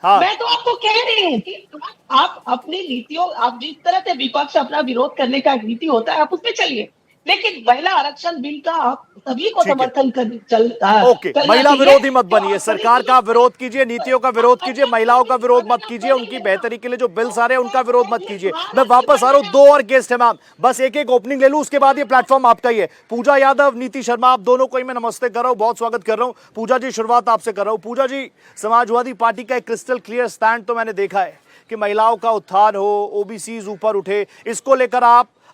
मैं तो आपको कह रही हूँ कि आप अपनी नीतियों, आप जिस तरह से विपक्ष अपना विरोध करने का नीति होता है, आप उसमें चलिए, लेकिन महिला आरक्षण बिल का आप सभी को समर्थन कर चलता है। ओके, महिला विरोधी मत बनिए, सरकार का विरोध कीजिए, नीतियों का विरोध कीजिए, महिलाओं का विरोध मत कीजिए, उनकी बेहतरी के लिए जो बिल्स आ रहे हैं उनका विरोध मत कीजिए। मैं वापस आ रहा हूं, 2 और गेस्ट है मैम, बस एक एक ओपनिंग ले लूं, उसके बाद ये प्लेटफॉर्म आपका ही है। पूजा यादव, नीति शर्मा, आप दोनों को ही मैं नमस्ते कर रहा हूं, बहुत स्वागत कर रहा हूं। पूजा जी, शुरुआत आपसे कर रहा हूं। पूजा जी, समाजवादी पार्टी का एक क्रिस्टल क्लियर स्टैंड तो मैंने देखा है कि महिलाओं का उत्थान हो, ओबीसीज ऊपर उठे, इसको लेकर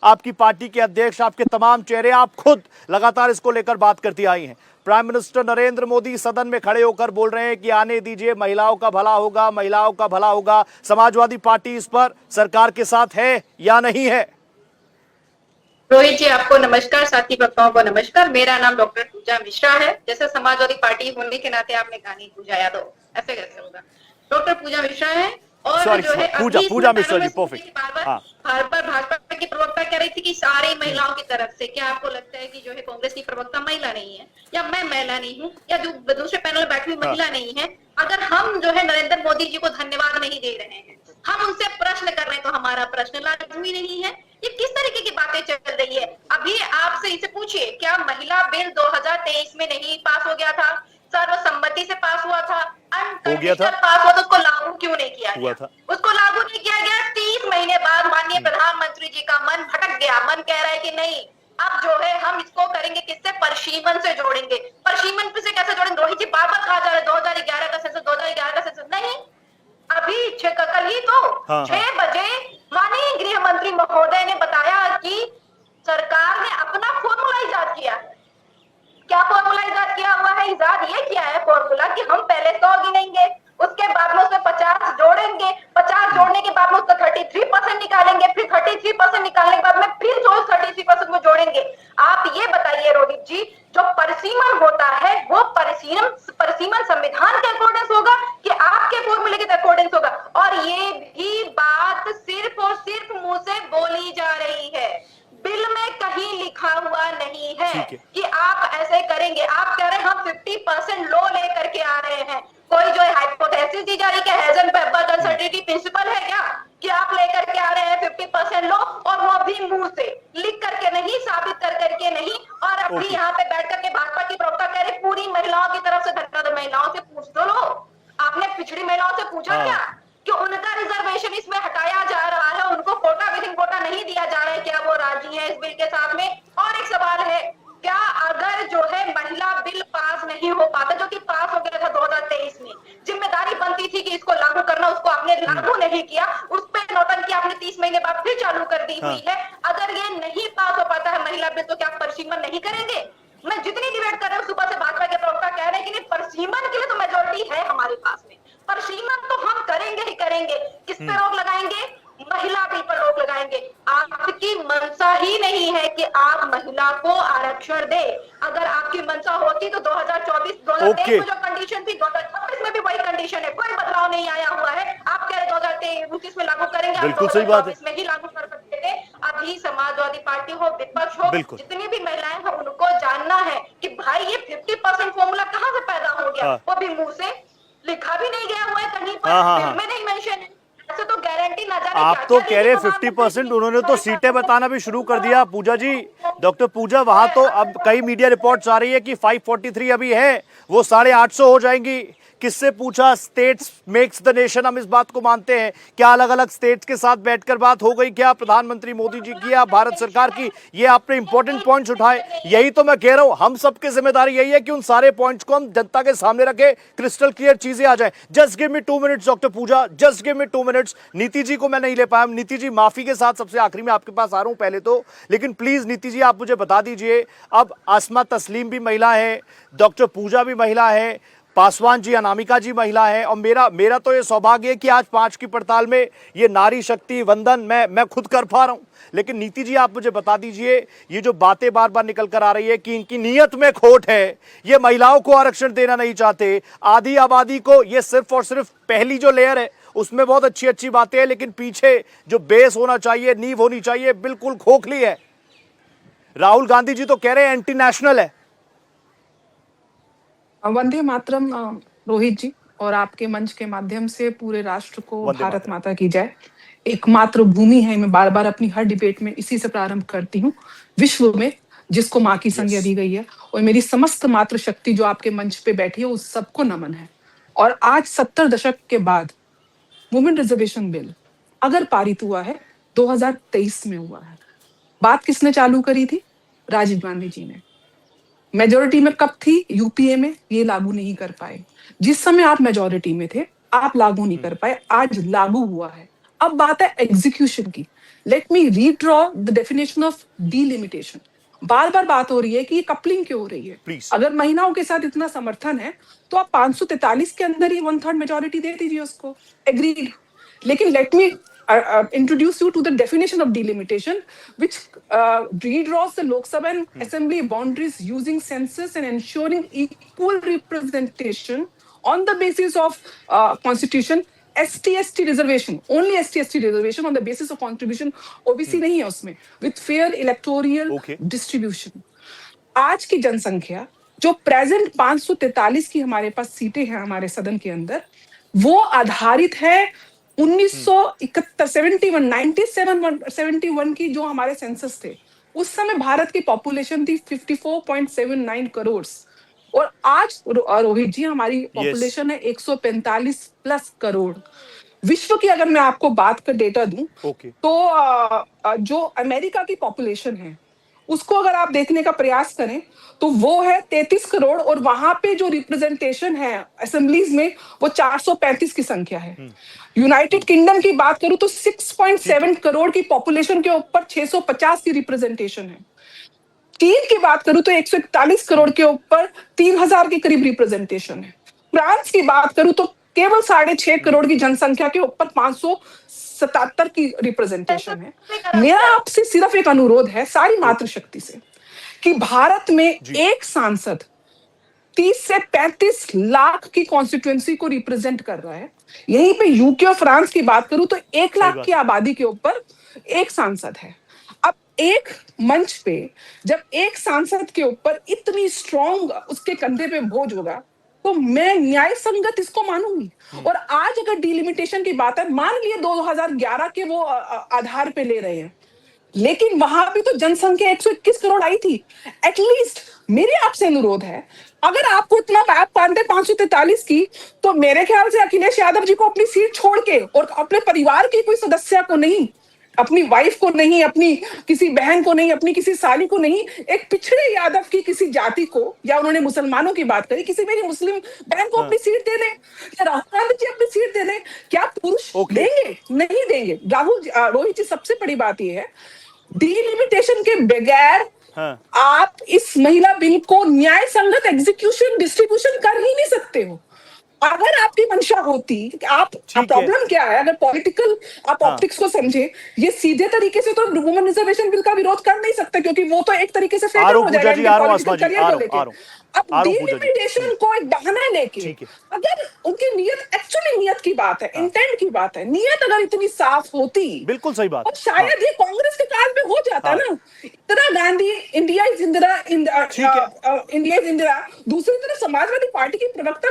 आपकी पार्टी के अध्यक्ष, आपके तमाम चेहरे, आप खुद लगातार इसको लेकर बात करती आई हैं। प्राइम मिनिस्टर नरेंद्र मोदी सदन में खड़े होकर बोल रहे हैं कि आने दीजिए, महिलाओं का भला होगा, महिलाओं का भला होगा। समाजवादी पार्टी इस पर सरकार के साथ है या नहीं है? रोहित जी, आपको नमस्कार, साथी वक्ताओं को नमस्कार। मेरा नाम डॉक्टर पूजा मिश्रा है। जैसे समाजवादी पार्टी होने के नाते आपने कहा नहीं पूजा यादव, ऐसे कैसे होगा? डॉक्टर पूजा मिश्रा है। और जो है पूजा मिश्रा जी, परफेक्ट। बार-बार भाजपा की प्रवक्ता कह रही थी कि सारी महिलाओं की तरफ से। क्या आपको लगता है कि जो है कांग्रेस की प्रवक्ता महिला नहीं है, या मैं महिला नहीं हूँ, या जो दूसरे पैनल में बैठी हुई महिला नहीं है? अगर हम जो है नरेंद्र मोदी जी को धन्यवाद नहीं दे रहे हैं, हम उनसे प्रश्न कर रहे हैं, तो हमारा प्रश्न लाजमी नहीं है? ये किस तरीके की बातें चल रही है? अभी आपसे इसे पूछिए, क्या महिला बिल 2023 में नहीं पास हो गया था? सर्वसम्मति से पास हुआ था, अनकंडीशनल पास हुआ, तो उसको लागू क्यों नहीं किया गया? उसको लागू नहीं किया गया। 30 महीने बाद माननीय प्रधानमंत्री जी का मन भटक गया, मन कह रहा है कि नहीं, अब जो है हम इसको करेंगे किससे? परिसीमन से जोड़ेंगे। परिसीमन से कैसे जोड़ेंगे? रोहित जी, बार बार कहा जा रहा है 2011 का सेंसस, 2011 का सेंसस। नहीं, अभी कल ही तो 6 बजे माननीय गृह मंत्री महोदय ने बताया कि सरकार ने अपना फॉर्मूला इजाद किया है। क्या फॉर्मूला इजाद किया हुआ है? इजाद ये किया है फॉर्मूला कि हम पहले 100 गिनेंगे, उसके बाद में उसमें 50 जोड़ेंगे, 50 जोड़ने के बाद में उसका 33% निकालेंगे, फिर 33% निकालने के बाद में फिर जो 33% को जोड़ेंगे। आप ये बताइए रोहित जी, जो परिसीमन होता है वो परिसीमन संविधान के अकॉर्डिंग होगा कि आपके फॉर्मूले के अकॉर्डिंग होगा? और ये भी बात सिर्फ और सिर्फ मुंह से बोली जा रही है, बिल में कहीं लिखा हुआ नहीं है कि आप ऐसे करेंगे। आप कह रहे हैं हम 50% लो लेकर के आ रहे हैं। कोई जो हाइपोथेसिस दी जा रही है, हेजनबर्ग अनसर्टेनिटी प्रिंसिपल है क्या कि आप लेकर के आ रहे हैं 50% लो, और वो भी मुंह से लिख करके नहीं, साबित कर करके नहीं। और अभी यहाँ पे बैठ करके भाजपा की प्रवक्ता कह रहे पूरी महिलाओं की तरफ से धन्यवाद। महिलाओं से पूछ दो, लो आपने पिछड़ी महिलाओं से पूछा क्या कि उनका रिजर्वेशन इसमें हटाया जा रहा है, उनको कोटा विदिन कोटा नहीं दिया जा रहा है, क्या वो राजी है इस बिल के साथ में? और एक सवाल है, क्या अगर जो है महिला बिल पास नहीं हो पाता, जो कि पास हो गया था 2023 में, जिम्मेदारी बनती थी कि इसको लागू करना, उसको आपने लागू नहीं किया, उस पर नौटंकी आपने 30 महीने बाद फिर चालू कर दी हुई है। अगर ये नहीं पास हो पाता है महिला बिल तो क्या परिसीमन नहीं करेंगे? मैं जितनी डिबेट कर रहा हूँ सुबह से भाजपा के प्रवक्ता कह रहे हैं कि नहीं, परिसीमन के लिए तो मेजोरिटी है हमारे पास में, परिसीमन तो हम करेंगे ही करेंगे। किस पे रोक लगाएंगे? महिला बिल पर रोक लगाएंगे। आपकी मंशा ही नहीं है कि आप महिला को आरक्षण दे। अगर आपकी मंशा होती तो 2023 में जो कंडीशन थी 2026 में भी वही कंडीशन है, कोई बदलाव नहीं आया हुआ है। आप कह रहे 2023 में लागू करेंगे, बिल्कुल सही बात है। में ही लागू कर सकते थे। अभी समाजवादी पार्टी हो, विपक्ष हो, जितनी भी महिलाएं हो, उनको जानना है कि भाई ये 50% फॉर्मूला कहाँ से पैदा हो गया। वो भी मुंह से लिखा भी नहीं गया हुआ है कहीं पर, बिल में नहीं मेंशन है। ऐसे तो गारंटी ना जाने आप तो कह रहे 50%, उन्होंने तो सीटें बताना भी शुरू कर दिया। पूजा जी, डॉक्टर पूजा, वहां तो अब कई मीडिया रिपोर्ट्स आ रही है कि 543 अभी है, वो 850 हो जाएंगी। किससे पूछा? स्टेट्स मेक्स द नेशन, हम इस बात को मानते हैं। क्या अलग अलग स्टेट्स के साथ बैठकर बात हो गई? क्या प्रधानमंत्री मोदी जी की या भारत सरकार की? ये आपने इंपॉर्टेंट पॉइंट्स उठाए। यही तो मैं कह रहा हूं, हम सबकी जिम्मेदारी यही है कि उन सारे पॉइंट्स को हम जनता के सामने रखें, क्रिस्टल क्लियर चीजें आ जाए। Just give me 2 minutes doctor Pooja, just give me 2 minutes. Niti ji को मैं नहीं ले पाया। नीति जी, माफी के साथ सबसे आखिरी में आपके पास आ रहा हूं पहले तो, लेकिन प्लीज नीति जी आप मुझे बता दीजिए, अब आसमा तस्लीम भी महिला है, डॉक्टर पूजा भी महिला है, पासवान जी, अनामिका जी महिला है, और मेरा तो ये सौभाग्य है कि आज 5 की पड़ताल में ये नारी शक्ति वंदन मैं खुद कर पा रहा हूं। लेकिन नीति जी आप मुझे बता दीजिए, ये जो बातें बार बार निकल कर आ रही है कि इनकी नीयत में खोट है, ये महिलाओं को आरक्षण देना नहीं चाहते, आधी आबादी को, ये सिर्फ और सिर्फ पहली जो लेयर है उसमें बहुत अच्छी अच्छी बातें हैं, लेकिन पीछे जो बेस होना चाहिए, नींव होनी चाहिए, बिल्कुल खोखली है। राहुल गांधी जी तो कह रहे हैं एंटी नेशनल है। वंदे मातरम रोहित जी, और आपके मंच के माध्यम से पूरे राष्ट्र को भारत माता की जय। एक मातृभूमि है, मैं बार बार अपनी हर डिबेट में इसी से प्रारंभ करती हूँ, विश्व में जिसको माँ की संज्ञा दी गई है, और मेरी समस्त मातृशक्ति जो आपके मंच पे बैठी है उस सबको नमन है। और आज 70 दशक के बाद वुमेन रिजर्वेशन बिल अगर पारित हुआ है, 2023 में हुआ है। बात किसने चालू करी थी? राजीव गांधी जी ने। मेजोरिटी में कब थी? यूपीए में। ये लागू नहीं कर पाए। जिस समय आप मेजोरिटी में थे आप लागू नहीं कर पाए, आज लागू हुआ है। अब बात है एग्जीक्यूशन की। Let me redraw the definition of delimitation. बार बार बात हो रही है कि ये कपलिंग क्यों हो रही है। अगर महिलाओं के साथ इतना समर्थन है तो आप 543 के अंदर ही 1/3 मेजोरिटी दे दीजिए उसको, एग्रीड। लेकिन let me introduce you to the definition of delimitation, which redraws the Lok Sabha and Assembly boundaries using census and ensuring equal representation on the basis of constitution. ST reservation, only ST reservation on the basis of contribution, OBC नहीं है उसमें, with fair electoral distribution. आज की जनसंख्या जो प्रेजेंट 543 की हमारे पास सीटें हैं हमारे सदन के अंदर, वो आधारित है 1971 की जो हमारे सेंसस थे। उस समय भारत की पॉपुलेशन थी 54.79 करोड़, और आज रोहित जी हमारी पॉपुलेशन है 145 प्लस करोड़। विश्व की अगर मैं आपको बात का डेटा दूं तो जो अमेरिका की पॉपुलेशन है उसको अगर आप देखने का प्रयास करें तो वो है 33 करोड़, और वहां पे जो रिप्रेजेंटेशन है असेंबलीज में वो 435 की संख्या है। यूनाइटेड किंगडम की बात करूं तो 6.7 करोड़ की पॉपुलेशन के ऊपर 650 की रिप्रेजेंटेशन है। चीन की बात करूं तो 141 करोड़ के ऊपर 3000 के करीब रिप्रेजेंटेशन है। फ्रांस की बात करूं तो केवल 6.5 करोड़ की जनसंख्या के ऊपर 577 की रिप्रेजेंटेशन है। मेरा आपसे सिर्फ एक अनुरोध है सारी मातृशक्ति से कि भारत में एक सांसद 30 से 35 लाख की कॉन्स्टिट्यूएंसी को रिप्रेजेंट कर रहा है। यहीं पे यूके और फ्रांस की बात करूं तो 1 लाख की आबादी के ऊपर एक सांसद है। अब एक मंच पे जब एक सांसद के ऊपर इतनी स्ट्रॉन्ग उसके कंधे पे बोझ होगा तो मैं न्याय संगत इसको मानूंगी। और आज अगर डिलिमिटेशन की बात है, मान लिए 2011 के वो आधार पे ले रहे हैं, लेकिन वहां भी तो जनसंख्या 121 करोड़ आई थी। एटलीस्ट मेरे आपसे अनुरोध है, अगर आपको इतना आप मानते 543 की, तो मेरे ख्याल से अखिलेश यादव जी को अपनी सीट छोड़ के और अपने परिवार की कोई सदस्य को नहीं, अपनी वाइफ को नहीं, अपनी किसी बहन को नहीं, अपनी किसी साली को नहीं, एक पिछड़े यादव की किसी जाति को, या उन्होंने मुसलमानों की बात करी, किसी मेरी मुस्लिम बहन को अपनी सीट दे दें, या राहुल गांधी जी अपनी सीट दे दें, क्या पुरुष देंगे? नहीं देंगे। रोहित जी, सबसे बड़ी बात यह है, डिलिमिटेशन के बगैर आप इस महिला बिल को न्याय संगत एग्जीक्यूशन डिस्ट्रीब्यूशन कर ही नहीं सकते हो। अगर आपकी मंशा होती, आप प्रॉब्लम क्या है, अगर पॉलिटिकल आप ऑप्टिक्स को समझे, ये सीधे तरीके से तो वुमेन रिजर्वेशन बिल का विरोध कर नहीं सकते, क्योंकि वो तो एक तरीके से फेल हो जाएगा इनके पॉलिटिकल करियर को लेके। अब डिलिमिटेशन को एक बहाना लेके, अगर उनकी नियत, एक्चुअली नियत की बात है, इंटेंट की बात है, नियत अगर इतनी साफ होती, बिल्कुल सही बात, और शायद ये कांग्रेस के काल में हो जाता ना। Indira Gandhi, India is Indira, India is Indira. दूसरी तरफ समाजवादी पार्टी की प्रवक्ता,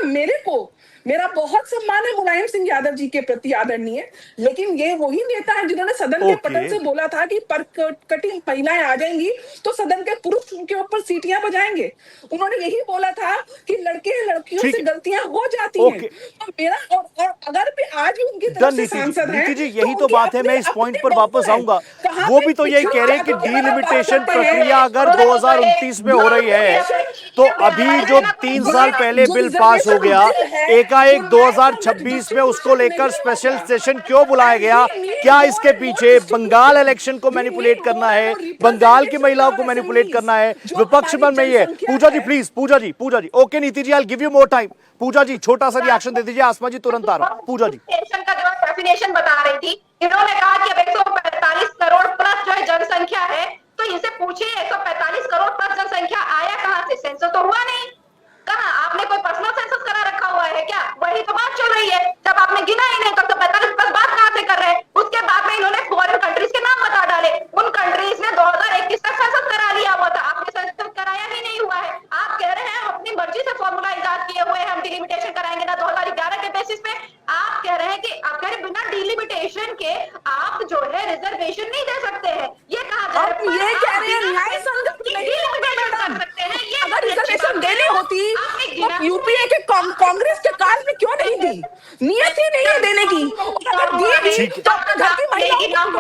मेरा बहुत सम्मान है मुलायम सिंह यादव जी के प्रति, आदरणीय, लेकिन ये वही नेता है जिन्होंने सदन के पटल से बोला था कि परकटी महिलाएं आ जाएंगी तो सदन के पुरुष उनके ऊपर सीटियां बजाएंगे। उन्होंने यही बोला था कि लड़के लड़कियों से गलतियां हो जाती हैं। तो मेरा और अगर भी आज भी उनकी तरफ से सांसद हैं, नीति जी, यही तो बात है, मैं इस पॉइंट पर वापस आऊंगा। वो भी तो यही कह रहे हैं कि डीलिमिटेशन प्रक्रिया अगर 2029 में हो रही है, तो अभी जो 3 साल पहले बिल पास हो गया, एकाएक 2026 में उसको लेकर स्पेशल सेशन क्यों बुलाया गया? क्या इसके पीछे बंगाल इलेक्शन को मैनिपुलेट करना है, बंगाल की महिलाओं को मैनिपुलेट करना है? विपक्ष मन में ये पूजा जी, please, Puja ji. Okay Niti ji, I give you more time. Pooja ji, छोटा सा रिएक्शन दे दीजिए। आसमा जी तुरंत आ रहा हूं। पूजा जी का जो डेफिनेशन बता रही थी, इन्होंने कहा कि अब 145 करोड़ प्लस जो है जनसंख्या है, तो इनसे पूछिए 145 करोड़ प्लस जनसंख्या आया कहां से? सेंसस तो हुआ नहीं। कहां आपने कोई पर्सनल सेंसस करा रखा हुआ है क्या? वही तो बात चल रही है। जब आपने गिना ही नहीं तो 145 प्लस बात कहां से कर रहे हैं? उसके बाद में इन्होंने फॉरेन कंट्रीज के नाम बता डाले। उन कंट्रीज ने 2021 तक सेंसस करा लिया हुआ था, आपने सेंसस कराया ही नहीं हुआ है। आप कह रहे हैं हम अपनी मर्जी से फॉर्मूला इजाद किए हुए हैं, हम डिलिमिटेशन कराएंगे ना 2011 के बेसिस पे। आप कह रहे हैं कि आप कह रहे बिना डिलिमिटेशन के आप जो है रिजर्वेशन नहीं दे सकते हैं। ये कहा जा रहा है, ये कह रहे हैं न्याय संगत नहीं कर सकते हैं। ये अगर रिजर्वेशन देनी होती तो यूपीए के कांग्रेस के काल में क्यों नहीं दी? नियत ही नहीं है देने की। अगर दी तो अपने घर की महिलाओं को।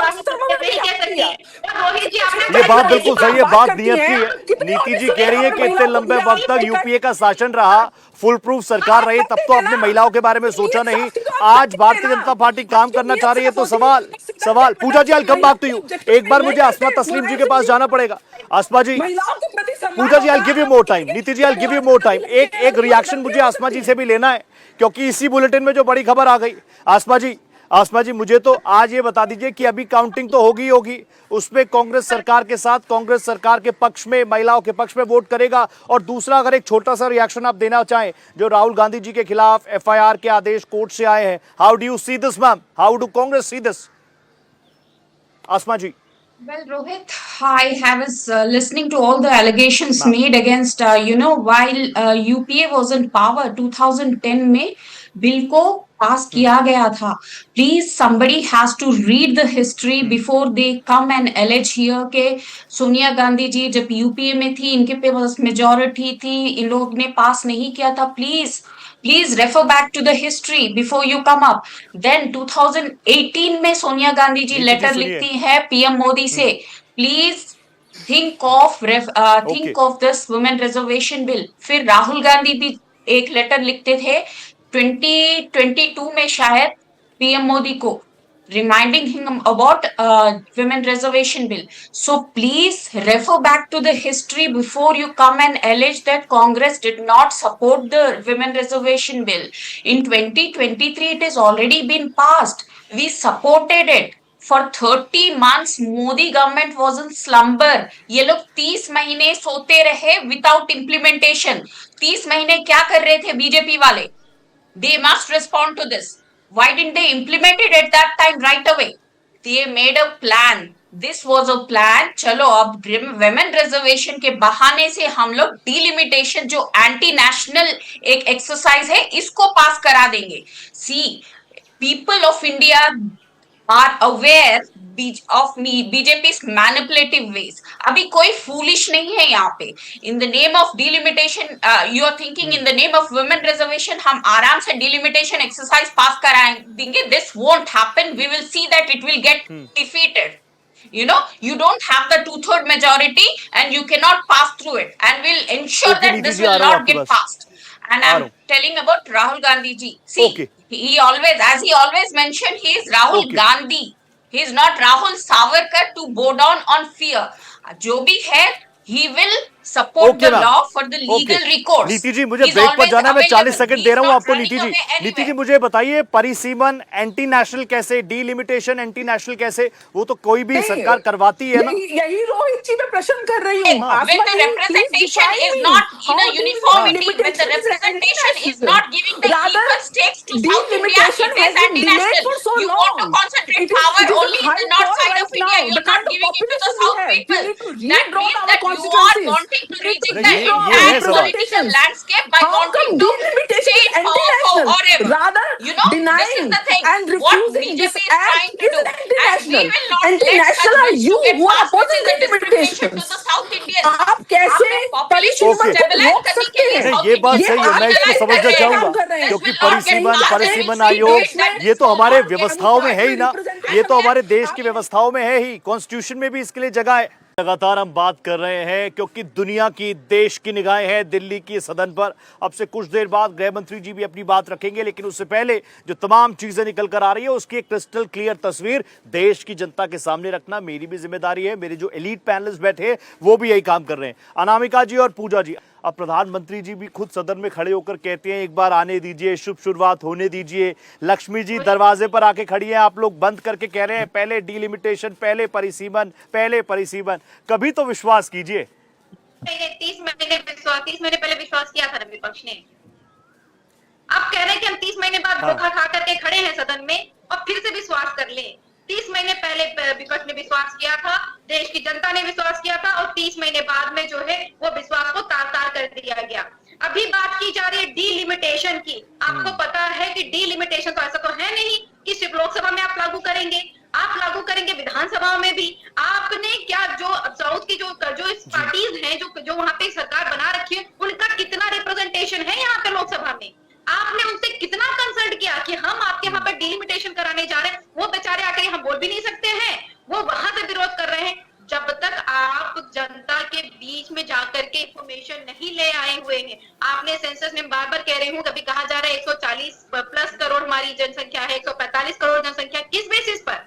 ये बात बिल्कुल सही है, बात नियत की है। नीति जी कह रही है कि इतने लंबे वक्त तक यूपीए का शासन रहा, फुल प्रूफ सरकार रही, तब तो आपने महिलाओं के बारे में सोचा नहीं। आज भारतीय जनता पार्टी काम करना चाह रही है, तो सवाल पूजा जी, आई कम बैक टू यू। एक बार मुझे आसमा तस्लीम जी के पास जाना पड़ेगा। Asma ji, Pooja ji, I give you more time. Niti ji, I give you more time. एक रिएक्शन मुझे आसमा जी से भी लेना है, क्योंकि इसी बुलेटिन में जो बड़ी खबर आ गई। आसमा जी, मुझे तो आज ये बता दीजिए कि अभी काउंटिंग तो होगी, उसमें कांग्रेस सरकार के साथ, कांग्रेस सरकार के पक्ष में, महिलाओं के पक्ष में वोट करेगा। और दूसरा, अगर एक छोटा सा रिएक्शन आप देना चाहें, जो राहुल गांधी जी के खिलाफ एफआईआर के आदेश कोर्ट से आए हैं, how do you see this ma'am? How do Congress see this? Asma ji. Well, Rohit, I was listening to all the allegations made against, while UPA was in power 2010 में बिल को पास किया गया था. Please, somebody has to read the history before they come and allege here के सोनिया गांधी जी जब यूपीए में थी, इनके पास मेजॉरिटी थी, इन लोग ने पास नहीं किया था. Please refer back to the history before you come up. Then 2018 में सोनिया गांधी जी लेटर लिखती है पीएम मोदी से, please think of this women reservation bill. फिर राहुल गांधी भी एक लेटर लिखते थे 2022 में शायद पीएम मोदी को, reminding him about women reservation bill. So please refer back to the history before you come and allege that Congress did not support the women reservation bill. In 2023, it has already been passed. We supported it. For 30 months, Modi government was in slumber. ये लोग 30 महीने सोते रहे without implementation. 30 महीने क्या कर रहे थे बीजेपी वाले? They must respond to this. Why didn't they implement it at that time right away? They made a plan. This was a plan. चलो अब women reservation के बहाने से हम लोग delimitation जो anti national एक exercise है इसको पास करा देंगे. See, people of India are aware of BJP's manipulative ways. अभी कोई foolish नहीं है यहाँ पे. In the name of delimitation, you are thinking in the name of women reservation, हम आराम से delimitation exercise pass करा देंगे. This won't happen. We will see that it will get defeated. You know, you don't have the 2/3 majority and you cannot pass through it, and we'll ensure that this will not get passed. And I'm telling about Rahul Gandhi ji. See, he always, as he always mentioned, he is Rahul Gandhi. He is not Rahul Savarkar to bow down on fear. जो भी है, he will support the law for the legal recourse. नीति जी, मुझे ब्रेक पर जाना है, मैं 40 सेकंड दे रहा हूँ आपको. नीति जी, नीति जी मुझे बताइए, परिसीमन एंटी नेशनल कैसे, डीलिमिटेशन एंटी नेशनल कैसे? वो तो कोई भी सरकार करवाती है ना. यही रोहित जी मैं प्रश्न कर रही हूँ. When the representation is not in a uniformity, when the representation is not giving the equal stakes to South India, it is anti-national. You want to concentrate power only in the north side of India. You are not giving it to the south people. That means that you are wanting to reject the entire political landscape by wanting to change forever. Rather, you know, this is the thing. What BJP is trying to do, and we will not let such you get who are passed opposing within the discrimination to the South Indians. आप कैसे population को stabilize करने के लिए South ये बात Indians सही है, मैं इसको समझना चाहूंगा, क्योंकि परिसीमन आयोग ये तो हमारे व्यवस्थाओं में है ही ना, ये तो हमारे देश की व्यवस्थाओं में है ही, कॉन्स्टिट्यूशन में भी इसके लिए जगह है. लगातार हम बात कर रहे हैं क्योंकि दुनिया की, देश की निगाहें हैं दिल्ली की सदन पर. अब से कुछ देर बाद गृह मंत्री जी भी अपनी बात रखेंगे, लेकिन उससे पहले जो तमाम चीजें निकल कर आ रही है उसकी एक क्रिस्टल क्लियर तस्वीर देश की जनता के सामने रखना मेरी भी जिम्मेदारी है. मेरे जो एलीट पैनलिस्ट बैठे वो भी यही काम कर रहे हैं, अनामिका जी और पूजा जी. अब प्रधानमंत्री जी भी खुद सदन में खड़े होकर कहते हैं एक बार आने दीजिए, शुभ शुरुआत होने दीजिए. लक्ष्मी जी दरवाजे पर आके खड़ी हैं, आप लोग बंद करके कह रहे हैं पहले डीलिमिटेशन, पहले परिसीमन, पहले परिसीमन. कभी तो विश्वास कीजिए. 30 महीने पहले विश्वास किया था विपक्ष ने. आप कह रहे हैं कि हम 30 महीने बाद धोखा खा करके खड़े हैं सदन में और फिर से विश्वास कर ले. 30 महीने पहले विपक्ष ने विश्वास किया था, देश की जनता ने विश्वास किया था, और 30 महीने बाद में जो है वो विश्वास को तार-तार कर दिया गया. अभी बात की जा रही है डीलिमिटेशन की. आपको पता है कि डीलिमिटेशन तो ऐसा तो है नहीं कि सिर्फ लोकसभा में आप लागू करेंगे, आप लागू करेंगे विधानसभा में भी. आपने क्या जो साउथ की जो पार्टीज हैं जो वहां पे सरकार बना रखी है, उनका कितना रिप्रेजेंटेशन है यहाँ पे लोकसभा में? आपने उनसे कितना कंसल्ट किया कि हम आपके यहाँ पर डीलिमिटेशन कराने जा रहे हैं? वो बेचारे आकर हम बोल भी नहीं सकते हैं, वो वहां से विरोध कर रहे हैं. जब तक आप जनता के बीच में जाकर के इंफॉर्मेशन नहीं ले आए हुए हैं, आपने सेंसस में बार बार कह रही हूँ, कभी कहा जा रहा है 140 प्लस करोड़ हमारी जनसंख्या है, 145 करोड़ जनसंख्या. किस बेसिस पर?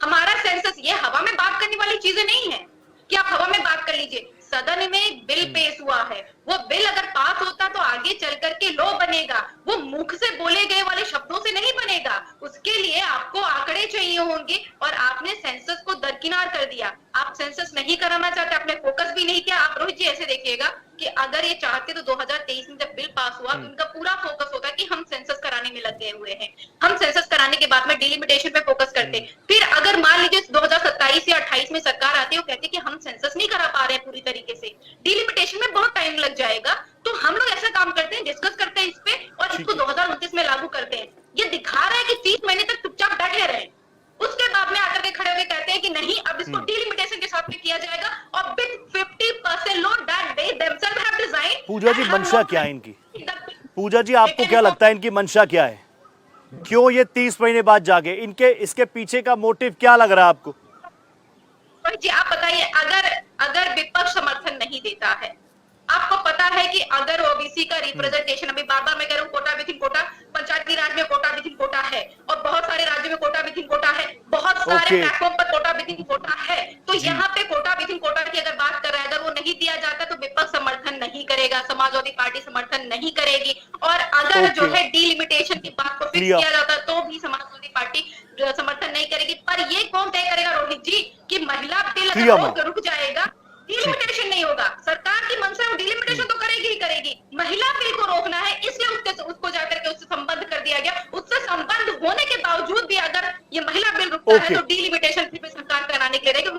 हमारा सेंसस ये हवा में बात करने वाली चीजें नहीं है कि आप हवा में बात कर लीजिए. सदन में एक बिल पेश हुआ है, वो बिल अगर पास होता तो आगे चल करके लॉ बनेगा. वो मुख से बोले गए वाले शब्दों से नहीं बनेगा. उसके लिए आपको आंकड़े चाहिए होंगे और आपने सेंसस को दरकिनार कर दिया. आप सेंसस नहीं कराना चाहते, आपने फोकस भी नहीं किया. आप रोहित जी ऐसे देखिएगा कि अगर ये चाहते तो 2023 में जब बिल पास हुआ तो उनका पूरा फोकस होता कि हम सेंसस कराने में लगे हुए हैं, हम सेंसस कराने के बाद में डिलिमिटेशन पे फोकस करते. फिर अगर मान लीजिए 2027 या 28 में सरकार आती है, वो कहते कि हम सेंसस नहीं करा पा रहे हैं पूरी तरीके से, डिलिमिटेशन में बहुत टाइम लग जाएगा, तो हम लोग ऐसा काम करते हैं, डिस्कस करते हैं इस पे और इसको 2029 में लागू करते हैं. ये दिखा रहा है कि 30 महीने तक चुपचाप बैठे रहे, उसके बाद में आकर के खड़े होकर कहते हैं कि नहीं अब इसको डिलिमिटेशन के साथ में किया जाएगा और with 50% load that they themselves have design. Pooja ji मंशा क्या है इनकी? पूजा जी आपको क्या लगता है इनकी मंशा क्या है? क्यों ये 30 महीने बाद जागे? इनके इसके पीछे का मोटिव क्या लग रहा है आपको? जी आप बताइए, अगर विपक्ष समर्थन नहीं देता है, आपको पता है कि अगर ओबीसी का रिप्रेजेंटेशन, अभी बार बार मैं कह रहा हूँ कोटा विद इन कोटा, पंचायती राज में कोटा विद इन कोटा है और बहुत सारे राज्यों में कोटा विद इन कोटा है, बहुत सारे प्लेटफॉर्म पर कोटा विद इन कोटा है. तो यहाँ पे कोटा विद इन कोटा की अगर बात कर रहे हैं, अगर वो नहीं दिया जाता तो विपक्ष समर्थन नहीं करेगा, समाजवादी पार्टी समर्थन नहीं करेगी. और अगर जो है डीलिमिटेशन की बात को फिक्स किया जाता तो भी समाजवादी पार्टी समर्थन नहीं करेगी. पर ये कौन तय करेगा रोहित जी कि महिला बिल अगर रुक जाएगा, डिलिमिटेशन नहीं होगा? सरकार की मंशा है, डिलिमिटेशन तो करेगी ही करेगी. महिला बिल को रोकना है, इसलिए उसको जाकर के उससे संबंध कर दिया गया. उससे संबंध होने के बावजूद भी अगर ये महिला बिल रुकता है तो डिलिमिटेशन फिर सरकार कराने के लिए रहेगी.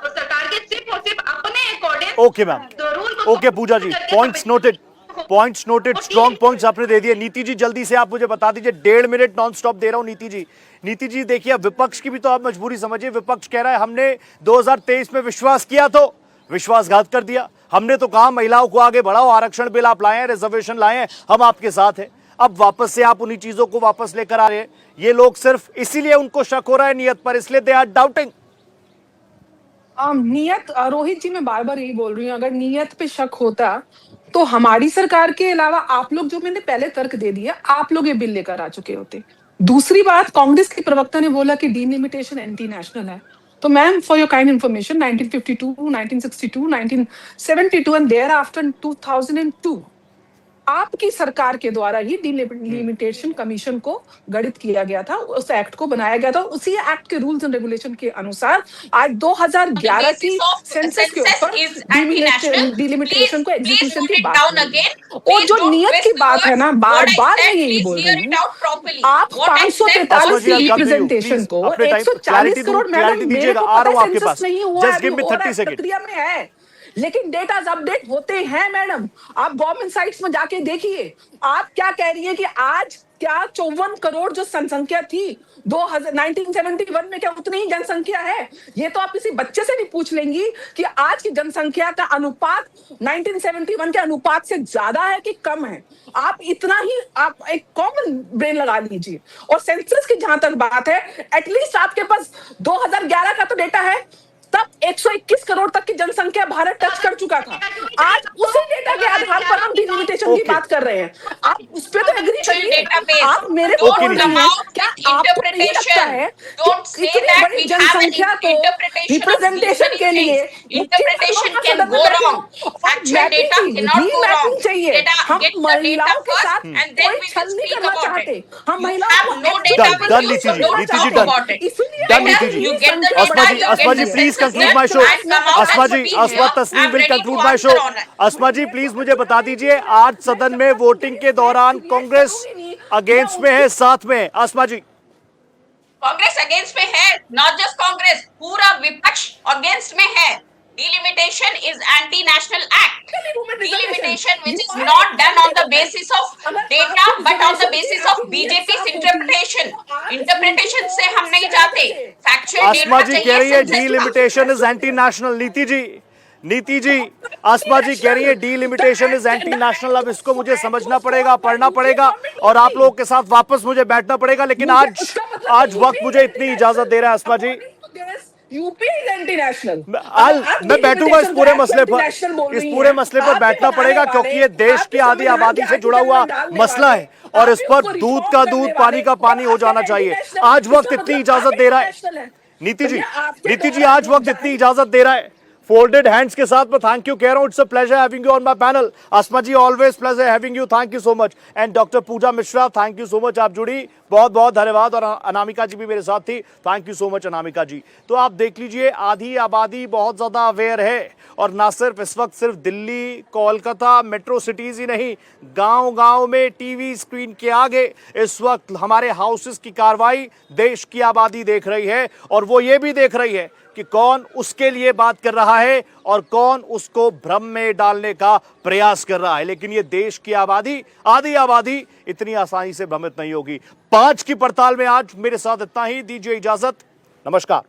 सरकार के सिर्फ और सिर्फ अपने according okay ma'am, okay Pooja ji, points noted. Points noted, strong points आपने दे दिए। नीति जी जल्दी से आप मुझे बता दीजिए, 1.5 मिनट नॉन स्टॉप दे रहा हूं नीति जी। नीति जी देखिए, विपक्ष की भी तो आप मजबूरी समझिए। विपक्ष कह रहा है हमने 2023 में विश्वास किया तो विश्वासघात कर दिया। हमने तो कहा महिलाओं को आगे बढ़ाओ, आरक्षण बिल आप लाए हैं, रिजर्वेशन लाए हैं, हम आपके साथ हैं। अब वापस से आप उन्हीं चीजों को वापस लेकर आ रहे हैं। ये लोग सिर्फ इसीलिए उनको शक हो रहा है नियत पर, इसलिए दे आर डाउटिंग। नियत, रोहित जी मैं बार बार यही बोल रही हूँ, अगर नियत पे शक होता तो हमारी सरकार के अलावा आप लोग, जो मैंने पहले तर्क दे दिया, आप लोग ये बिल लेकर आ चुके होते। दूसरी बात, कांग्रेस के प्रवक्ता ने बोला कि डीलिमिटेशन एंटी नेशनल है। तो ma'am, for your kind information, 1952, 1962, 1972 and thereafter 2002 आपकी सरकार के द्वारा ही डिलिमिटेशन कमीशन को गठित किया गया था, उस एक्ट को बनाया गया था। उसी एक्ट के रूल्स एंड रेगुलेशन के अनुसार आज 2011 की सेंसस के ऊपर डिलिमिटेशन को एग्जीक्यूशन की बात है। और जो नियत की बात है ना, बार बार मैं यही बोल रही हूँ, आप 543 की रिप्रेजेंटेशन को 140 करोड़, मैडम मेरे को पता है सेंसस नहीं हुआ है, अभी हो रहा है, प्रक्रिया में है, लेकिन डेटा अपडेट होते हैं मैडम। आप गवर्नमेंट साइट्स में जाके देखिए। आप क्या कह रही है कि आज क्या 54 करोड़ जो जनसंख्या थी 1971 में, क्या उतनी ही जनसंख्या है? ये तो आप किसी बच्चे से भी पूछ लेंगी कि आज की जनसंख्या का अनुपात 1971 के अनुपात से ज्यादा है कि कम है। आप इतना ही, आप एक कॉमन ब्रेन लगा लीजिए। और सेंसस की जहां तक बात है, एटलीस्ट आपके पास 2011 का तो डेटा है, तब 121 करोड़ तक की जनसंख्या भारत टच कर चुका था। आज उसी डेटा के आधार पर हम डिलिमिटेशन की बात कर रहे हैं। आप उस पे तो एग्री करिए। आप मेरे को बोल रही हैं, क्या आपको नहीं लगता है कि इतनी बड़ी जनसंख्या को रिप्रेजेंटेशन के लिए interpretation can go wrong, factual data cannot go wrong चाहिए। हम महिलाओं के साथ कोई छल नहीं करना चाहते। हम महिलाओं को डन नीति जी, नीति ji done Niti ji. Asma ji please conclude my show. Asma Tasneem will conclude my show. Asma ji please मुझे बता दीजिए, आज सदन में वोटिंग के दौरान कांग्रेस अगेंस्ट में है, साथ में है? अस्मा जी, कांग्रेस अगेंस्ट में है, नॉट जस्ट कांग्रेस, पूरा विपक्ष अगेंस्ट में है। Delimitation is anti-national act. Delimitation which is not done on the basis of data but on the basis of BJP's interpretation. Interpretation से हम नहीं जाते। Factual अस्मा data जी कह रही है delimitation is anti-national। नीति जी, अस्मा जी कह रही है delimitation is anti-national। अब इसको मुझे समझना पड़ेगा, पढ़ना पड़ेगा और आप लोगों के साथ वापस मुझे बैठना पड़ेगा। लेकिन आज वक्त मुझे इतनी इजाजत दे रहा है Asma ji. UP is anti national. मैं बैठूंगा इस पूरे मसले पर बैठना पड़ेगा, क्योंकि ये देश की आधी आबादी से जुड़ा हुआ मसला है और इस पर दूध का दूध, पानी का पानी हो जाना चाहिए। आज वक्त इतनी इजाजत दे रहा है नीति जी, आज वक्त इतनी इजाजत दे रहा है। फोल्डेड हैंड्स के साथ मैं थैंक यू कह रहा हूं। It's a pleasure having you on my panel. Asma ji, always pleasure having you, thank you so much. And doctor Pooja Mishra, thank you so much, आप जुड़ी, बहुत बहुत धन्यवाद। और अनामिका जी भी मेरे साथ थी, thank you so much Anamika ji. तो आप देख लीजिए, आधी आबादी बहुत ज्यादा अवेयर है, और ना सिर्फ इस वक्त सिर्फ दिल्ली, कोलकाता, मेट्रो सिटीज ही नहीं, गांव-गांव में टीवी स्क्रीन के आगे इस वक्त हमारे हाउसेस की कार्रवाई देश की आबादी देख रही है। और वो ये भी देख रही है कि कौन उसके लिए बात कर रहा है और कौन उसको भ्रम में डालने का प्रयास कर रहा है। लेकिन ये देश की आबादी, आधी आबादी इतनी आसानी से भ्रमित नहीं होगी। 5 की पड़ताल में आज मेरे साथ इतना ही। दीजिए इजाजत, नमस्कार।